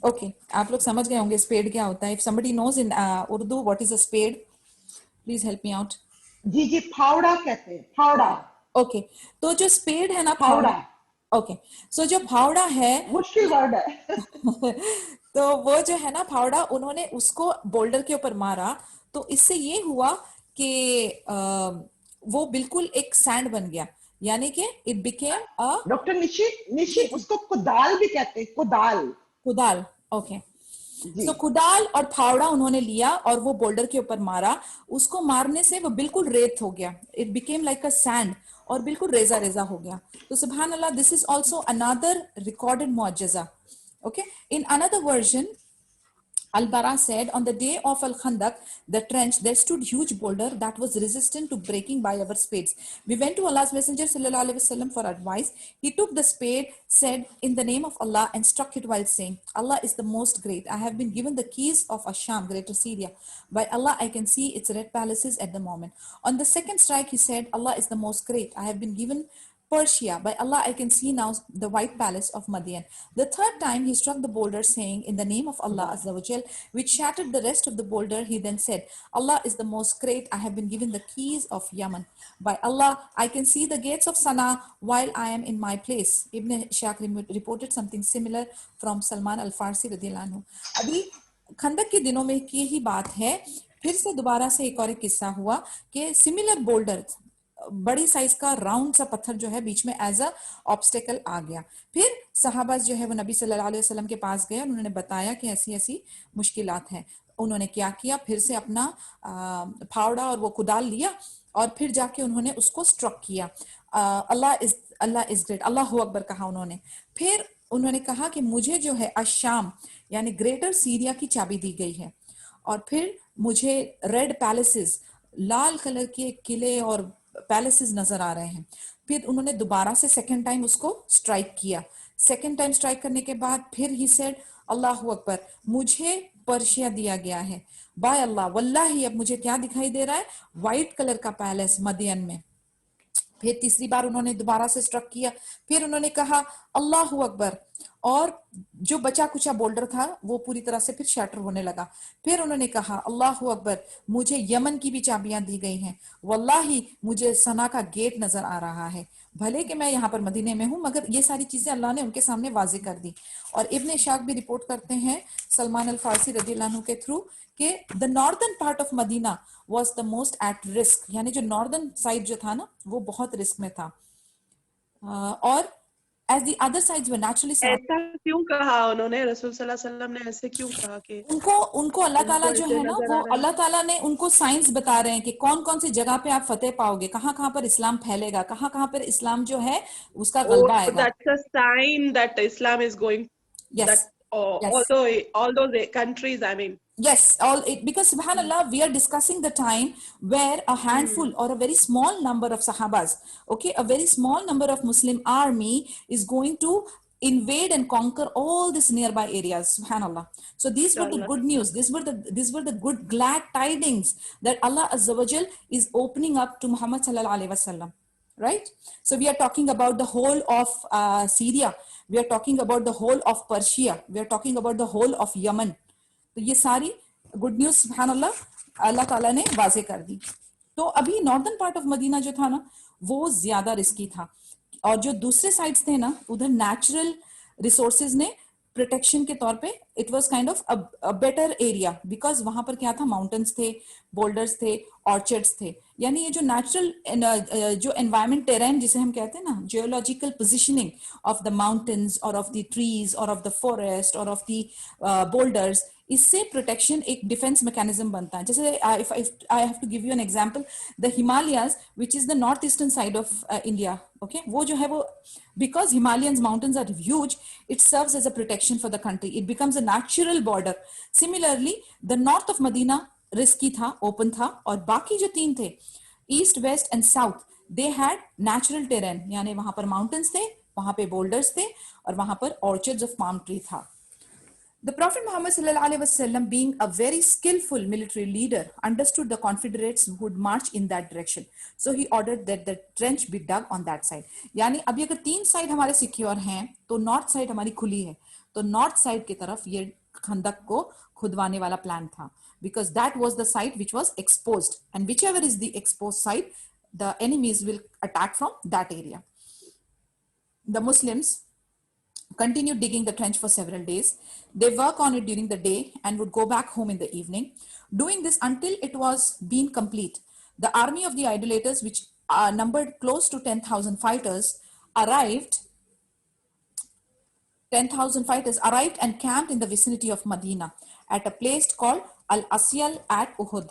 ओके, आप लोग समझ गए होंगे स्पेड क्या होता है। If somebody knows in Urdu what is a spade, please help me out. जी जी, फावड़ा कहते हैं, फावड़ा। ओके, तो जो स्पेड है ना, फावड़ा, ओके, सो जो फावड़ा है मुश्किल वर्ड है। तो वो जो है ना फावड़ा, उन्होंने उसको बोल्डर के ऊपर मारा, तो इससे ये हुआ कि वो बिल्कुल एक सैंड बन गया, यानी कि it became a doctor Nishi, Nishi उसको कुदाल भी कहते हैं, कुदाल, कुदाल। ओके, जी। तो कुदाल और फावड़ा उन्होंने लिया और वो बोल्डर के ऊपर मारा, उसको मारने से वो बिल्कुल रेत हो गया, it became like a sand, और बिल्कुल रेजा रेजा हो गया। तो सुभान अल्लाह, this is also another recorded मुअज्जिज़ा। Okay, in another version, Al-Bara said, on the day of Al-Khandaq, the trench, there stood huge boulder that was resistant to breaking by our spades. We went to Allah's Messenger sallallahu alaihi wasallam for advice. He took the spade, said, in the name of Allah, and struck it while saying, Allah is the most great. I have been given the keys of Asham, Greater Syria. By Allah, I can see its red palaces at the moment. On the second strike, he said, Allah is the most great. I have been given Persia. By Allah, I can see now the white palace of Madian. The third time he struck the boulder, saying, in the name of Allah Azza wa Jal, which shattered the rest of the boulder. He then said, Allah is the most great. I have been given the keys of Yemen. By Allah, I can see the gates of Sana'a while I am in my place. Ibn Ishaq reported something similar from Salman al-Farsi radiyallahu anhu. अभी खंदक के दिनों में की ही बात है, फिर से दोबारा से एक और एक किस्सा हुआ कि सिमिलर बोल्डर, बड़ी साइज का राउंड सा पत्थर जो है बीच में एज अ ऑब्स्टेकल आ गया। फिर सहाबा जो है वो नबी सल्लल्लाहु अलैहि वसल्लम के पास गए, उन्होंने बताया कि ऐसी ऐसी मुश्किलात हैं। उन्होंने क्या किया, फिर से अपना फावड़ा और वो कुदाल लिया और फिर जाके उन्होंने उसको स्ट्रक किया। अल्लाह इज ग्रेट, अल्लाहु अकबर कहा उन्होंने। फिर उन्होंने कहा कि मुझे जो है अशाम यानी ग्रेटर सीरिया की चाबी दी गई है, और फिर मुझे रेड पैलेसेस, लाल कलर के किले और पैलेसेस नजर आ रहे हैं। फिर उन्होंने दोबारा से सेकंड टाइम उसको स्ट्राइक किया। सेकंड टाइम स्ट्राइक करने के बाद फिर ही सेड, अल्लाहु अकबर, मुझे पर्शिया दिया गया है। बाय अल्लाह, वल्लाही अब मुझे क्या दिखाई दे रहा है, व्हाइट कलर का पैलेस मदियन में। फिर तीसरी बार उन्होंने दोबारा से स्ट्रक किया। फिर उन्होंने कहा अल्लाहु अकबर, और जो बचा कुचा बोल्डर था वो पूरी तरह से फिर शैटर होने लगा। फिर उन्होंने कहा अल्लाहु अकबर, मुझे यमन की भी चाबियां दी गई हैं, वल्लाही मुझे सना का गेट नजर आ रहा है। भले कि मैं यहाँ पर मदीने में हूँ, मगर ये सारी चीजें अल्लाह ने उनके सामने वाज़े कर दी। और इब्न इशाक भी रिपोर्ट करते हैं सलमान अल फारसी रज़ियल्लाहु अन्हु के थ्रू कि the northern part of Medina was the most at risk, यानी जो नॉर्दर्न साइड जो था ना वो बहुत रिस्क में था। और as the other sides were naturally ऐसा क्यों कहा उन्होंने, रसूल सल्लल्लाहु अलैहि वसल्लम ने ऐसे क्यों कहा कि उनको अल्लाह ताला जो है ना, वो अल्लाह ताला ने उनको साइंस बता रहे हैं कि कौन कौन सी जगह पे आप फतेह पाओगे, कहाँ कहाँ पर इस्लाम फैलेगा, कहाँ कहाँ पर इस्लाम जो है उसका गलबा आएगा। that's a sign that Islam is going, yes, that yes. although all those countries, I mean, yes, because subhanallah, we are discussing the time where a handful or a very small number of sahabas, okay, a very small number of Muslim army is going to invade and conquer all these nearby areas, subhanallah. So these were the good news, these were the good glad tidings that Allah Azza wa Jal is opening up to Muhammad sallallahu alaihi wasallam, right? So we are talking about the whole of Syria, we are talking about the whole of Persia, we are talking about the whole of Yemen. तो ये सारी good news सुभान अल्लाह अल्लाह ताला ने वाजे कर दी. तो अभी नॉर्दर्न पार्ट ऑफ मदीना जो था ना वो ज्यादा रिस्की था, और जो दूसरे साइड्स थे ना उधर नेचुरल रिसोर्सेज ने प्रोटेक्शन के तौर पे it was kind of a better area, because वहां पर क्या था, माउंटेन्स थे, बोल्डर्स थे, ऑर्चर्ड्स थे. यानी ये जो नेचुरल जो एनवायरमेंट टेरेन जिसे हम कहते हैं ना, geological positioning of the mountains और ऑफ द ट्रीज और ऑफ द फॉरेस्ट और ऑफ द बोल्डर्स, इससे प्रोटेक्शन एक डिफेंस मैकेनिज्म बनता है. जैसे if I have to give you an example, the Himalayas which is the north eastern side of India, okay, वो जो है वो because Himalayan mountains are huge, it serves as a protection for the country. It becomes a natural border. Similarly, the north of Medina risky था, open था, और बाकी जो तीन थे, east, west and south, they had natural terrain. यानी वहां पर mountains थे, वहां पे boulders थे, और वहां पर orchards of palm tree था. The Prophet Muhammad sallallahu alaihi wasallam, being a very skillful military leader, understood the Confederates would march in that direction. So he ordered that the trench be dug on that side. यानी अभी अगर तीन side हमारे secure हैं तो north side हमारी खुली है, तो नॉर्थ साइड की तरफ ये खंदक को खुदवाने वाला प्लान था, because that was the site which was exposed, and whichever is the exposed site, the enemies will attack from that area. The Muslims continued digging the trench for several days. They work on it during the day and would go back home in the evening, doing this until it was being complete. The army of the idolaters, which numbered close to 10,000 fighters, arrived 10,000 fighters arrived and camped in the vicinity of Medina at a place called Al-Asyal at Uhud.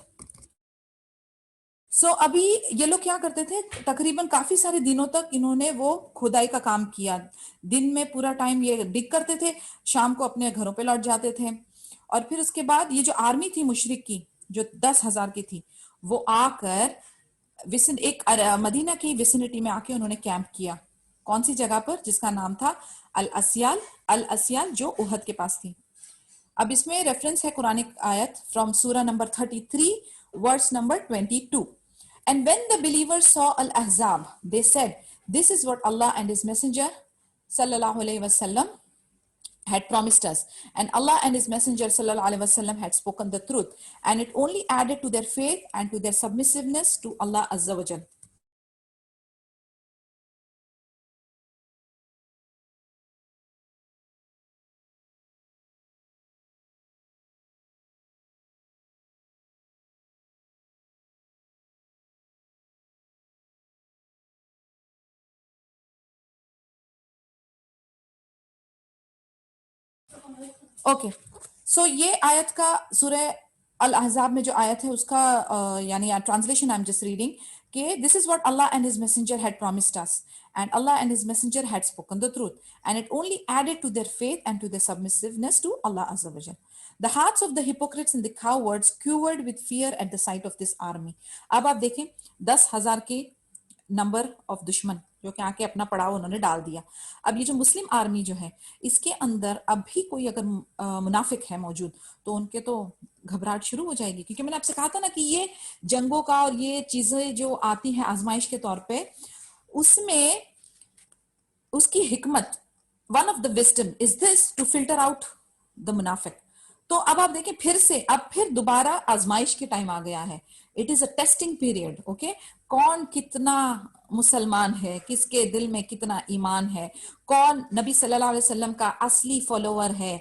So अभी ये लोग क्या करते थे, तकरीबन काफी सारे दिनों तक इन्होंने वो खुदाई का काम किया. दिन में पूरा टाइम ये डिग करते थे, शाम को अपने घरों पे लौट जाते थे, और फिर उसके बाद ये जो आर्मी थी मुशरिक की, जो 10,000 की थी, वो आकर एक मदीना की विसिनिटी में आके उन्होंने कैंप किया. कौन सी जगह पर, जिसका नाम था अल असियाल, जो उहद के पास थी. अब इसमें रेफरेंस है कुरानिक आयत फ्रॉम सूरा number 33 verse number 22. And when the believers saw Al-Ahzab, they said, this is what Allah and His Messenger sallallahu alaihi wasallam had promised us, and Allah and His Messenger sallallahu alaihi wasallam had spoken the truth, and it only added to their faith and to their submissiveness to Allah Azza wa Jal. Okay, so ये आयत का सूरह अल अहज़ाब में जो आयत है उसका यानी translation I am just reading कि this is what Allah and his messenger had promised us, and Allah and his messenger had spoken the truth, and it only added to their faith and to their submissiveness to Allah अज़्ज़ा व जल. The hearts of the hypocrites and the cowards quivered with fear at the sight of this army. अब आप देखें 10,000 के number of दुश्मन जो कि आके अपना पड़ाव उन्होंने डाल दिया. अब ये जो मुस्लिम आर्मी जो है इसके अंदर अब भी कोई अगर मुनाफिक है मौजूद तो उनके तो घबराहट शुरू हो जाएगी, क्योंकि मैंने आपसे कहा था ना कि ये जंगों का और ये चीजें जो आती हैं आजमाइश के तौर पे, उसमें उसकी हिकमत, one of the wisdom is this to filter out the मुनाफिक. तो अब आप देखें फिर दोबारा आजमाइश के टाइम आ गया है. It is a testing period. Okay, कौन कितना मुसलमान है, किसके दिल में कितना ईमान है, कौन नबी सल्लल्लाहु अलैहि वसल्लम का असली फॉलोवर है,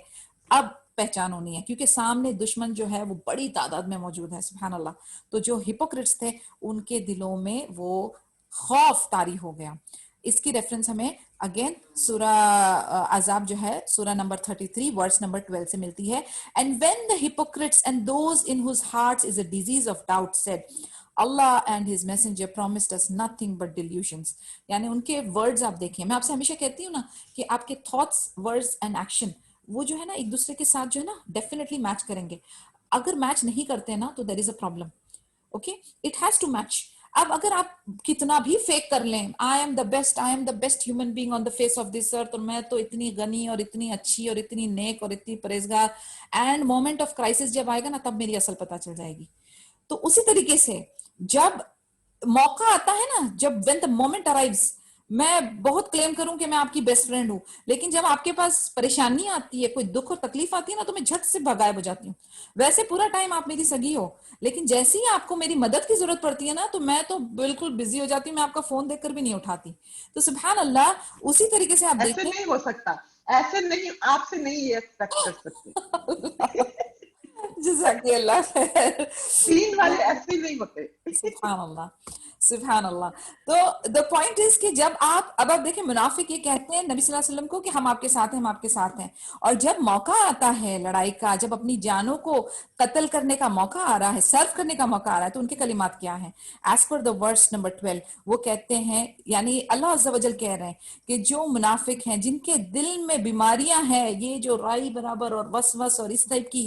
अब पहचान होनी है, क्योंकि सामने दुश्मन जो है वो बड़ी तादाद में मौजूद है. सुभान अल्लाह. तो जो हिपोक्रिट्स थे उनके दिलों में वो खौफ तारी हो गया. इसकी रेफरेंस हमें अगेन सूरा अज़ाब जो है सूरा नंबर 33 वर्स नंबर 12 से मिलती है. And when the hypocrites and those in whose hearts is a disease of doubt said Allah and his messenger promised us nothing but delusions. यानी उनके वर्ड्स आप देखिए, मैं आपसे हमेशा कहती हूँ ना कि आपके थॉट्स, वर्ड्स एंड एक्शन वो जो है ना एक दूसरे के साथ जो है ना डेफिनेटली मैच करेंगे. अगर मैच नहीं करते ना तो there is a problem. Okay, it has to match. अब अगर आप कितना भी फेक कर लें, I am the best human being on the face of this earth, और मैं तो इतनी गनी और इतनी अच्छी और इतनी नेक और इतनी परहेजगार, एंड मोमेंट ऑफ क्राइसिस जब आएगा ना तब मेरी असल पता चल जाएगी. तो उसी तरीके से जब मौका आता है ना, जब when the moment arrives, मैं बहुत क्लेम करूं कि मैं आपकी बेस्ट फ्रेंड हूं, लेकिन जब आपके पास परेशानी आती है, कोई दुख और तकलीफ आती है ना, तो मैं झट से गायब हो जाती हूँ। वैसे पूरा टाइम आप मेरी सगी हो, लेकिन जैसे ही आपको मेरी मदद की जरूरत पड़ती है ना, तो मैं तो बिल्कुल बिजी हो जाती हूँ, मैं आपका फोन देखकर भी नहीं उठाती। तो सुभान अल्लाह, उसी तरीके से आप ऐसे देखें। नहीं हो सकता, ऐसे नहीं, आपसे नहीं ये एक्सपेक्ट कर सकते। जज़ाकल्लाह खैर। तीन वाले ऐसे नहीं होते। सुभान अल्लाह, सुभान अल्लाह। तो द पॉइंट इज कि जब अब आप देखें, मुनाफिक ये कहते हैं नबी सल्लल्लाहु अलैहि वसल्लम को कि हम आपके साथ हैं, हम आपके साथ हैं, और जब मौका आता है लड़ाई का, जब अपनी जानों को कत्ल करने का मौका आ रहा है, सर्व करने का मौका आ रहा है, तो उनके कलिमात क्या है? As per the verse number 12, वो कहते हैं, यानी अल्लाह अज़्ज़ा वजल कह रहे हैं कि जो मुनाफिक हैं, जिनके दिल में बीमारियां हैं, ये जो राई बराबर और वसवस और इस टाइप की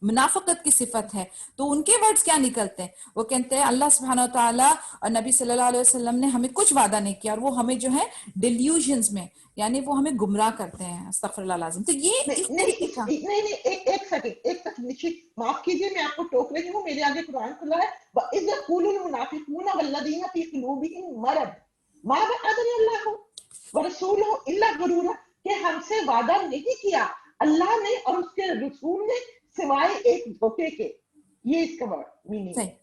मुनाफिकत की सिफत है, तो उनके वर्ड्स क्या निकलते हैं? वो कहते हैं अल्लाह सुब्हानहू व तआला और नबी सल्लल्लाहु अलैहि वसल्लम ने हमें कुछ वादा नहीं किया, और वो हमें जो है डिल्यूजन्स में, यानी वो हमें गुमराह करते हैं। अस्तगफिरुल्लाह लाज़िम। तो ये नहीं इस नहीं तरीके का नहीं नहीं, एक सेकंड निश्चित माफ कीजिए, मैं आपको टोक रही हूँ, मेरे आगे कुरान खुला है। वइज़ यक़ूलुल मुनाफ़िक़ून वल्लज़ीना फ़ी क़ुलूबिहिम मरद मा वअदनल्लाहु व रसूलुहु इल्ला गुरूरा, कि हमसे वादा नहीं किया अल्लाह ने और उसके रसूल ने सिवाय एक धोखे के। ये इसका मीनिंग सही, है।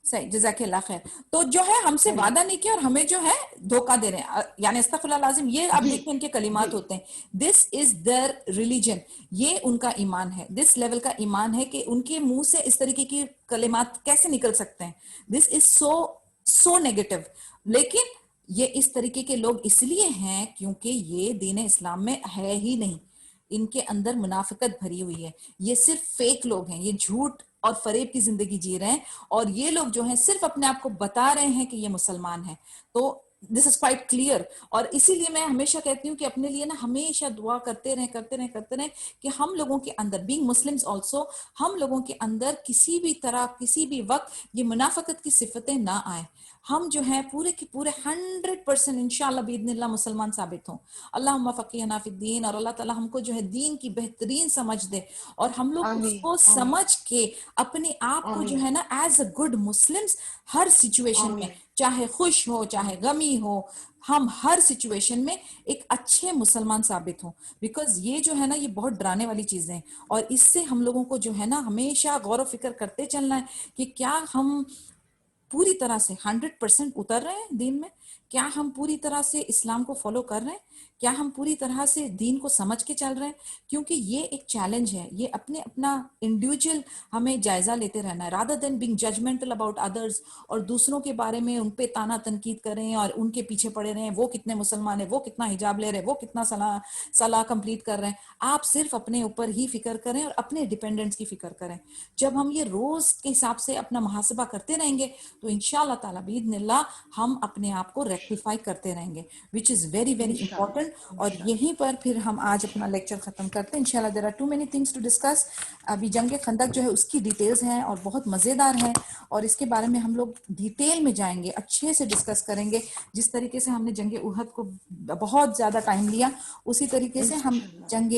सही, जज़ाकल्लाह खैर। तो जो है हमसे हाँ जी, वादा नहीं किया और हमें जो है धोखा दे रहे हैं, यानी अस्तगफिरुल्लाह लाज़िम। ये आप जी देखिए इनके जी कलिमात होते हैं, दिस इज देयर रिलीजन, ये उनका ईमान है, दिस लेवल का ईमान है कि उनके मुंह से इस तरीके की कलिमात कैसे निकल सकते हैं। This is so negative. लेकिन ये इस तरीके के लोग इसलिए हैं क्योंकि ये दीन इस्लाम में है ही नहीं, इनके अंदर मुनाफिकत भरी हुई है, ये सिर्फ फेक लोग हैं, ये झूठ और फरेब की जिंदगी जी रहे हैं, और ये लोग जो हैं सिर्फ अपने आप को बता रहे हैं कि ये मुसलमान हैं। तो दिस इज क्वाइट क्लियर। और इसीलिए मैं हमेशा कहती हूँ कि अपने लिए ना हमेशा दुआ करते रहें, करते रहें, करते रहें, कि हम लोगों के अंदर, बीइंग मुस्लिम्स ऑल्सो, हम लोगों के अंदर किसी भी तरह, किसी भी वक्त ये मुनाफिकत की सिफतें ना आए। हम जो है पूरे के पूरे 100% इंशाअल्लाह बिइज़्निल्लाह मुसलमान साबित हों। अल्लाहुम्मा फ़क़िहना फ़िद्दीन, और अल्लाह ताला हमको जो है दीन की बेहतरीन समझ दे, और हम लोग आमीन उसको आमीन समझ के अपने आप को जो आमीन है ना एज अ गुड मुस्लिम्स, हर सिचुएशन में, आमीन चाहे खुश हो चाहे गमी हो, हम हर सिचुएशन में एक अच्छे मुसलमान साबित हों। बिकॉज ये जो है ना, ये बहुत डराने वाली चीजें हैं, और इससे हम लोगों को जो है ना हमेशा गौर फिक्र करते चलना है कि क्या हम पूरी तरह से 100% उतर रहे हैं दीन में, क्या हम पूरी तरह से इस्लाम को फॉलो कर रहे हैं, क्या हम पूरी तरह से दीन को समझ के चल रहे हैं। क्योंकि ये एक चैलेंज है, ये अपने अपना इंडिविजुअल हमें जायजा लेते रहना है, rather than being judgmental about others, और दूसरों के बारे में उन पे ताना तनकीद करें और उनके पीछे पड़े रहें, वो कितने मुसलमान है, वो कितना हिजाब ले रहे हैं, वो कितना सलाह कंप्लीट कर रहे हैं। आप सिर्फ अपने ऊपर ही फिक्र करें और अपने डिपेंडेंट्स की फिक्र करें। जब हम ये रोज के हिसाब से अपना मुहासबा करते रहेंगे, तो इंशाअल्लाह ताला बिइज़्निल्लाह हम अपने आप को रेक्टिफाई करते रहेंगे, which is very very important. इंशाल्लाह और यहीं पर फिर हम आज अपना लेक्चर खत्म करते हैं इंशाल्लाह। There are too many things to discuss. अभी जंग खंदक जो है उसकी डिटेल्स हैं और बहुत मजेदार हैं, और इसके बारे में हम लोग डिटेल में जाएंगे, अच्छे से डिस्कस करेंगे। जिस तरीके से हमने जंग उहद को बहुत ज्यादा टाइम लिया, उसी तरीके से हम जंग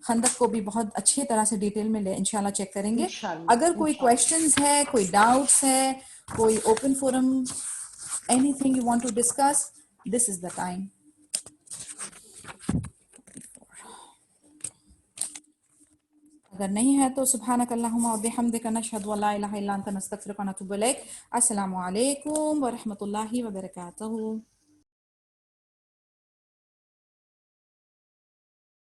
खंदक को भी बहुत अच्छी तरह से डिटेल में इंशाल्लाह चेक करेंगे। अगर कोई इंशाल्लाह क्वेश्चंस है, कोई डाउट्स है, कोई open forum, anything you want to discuss, this is the time. अगर नहीं है तो सुब्हानक अल्लाहुम्मा व बिहम्दिका नशहदु अल्ला इलाहा इल्ला अंता नस्तगफिरुका व नतूबु इलैक। अस्सलामु अलैकुम व रहमतुल्लाहि व बरकातुहू।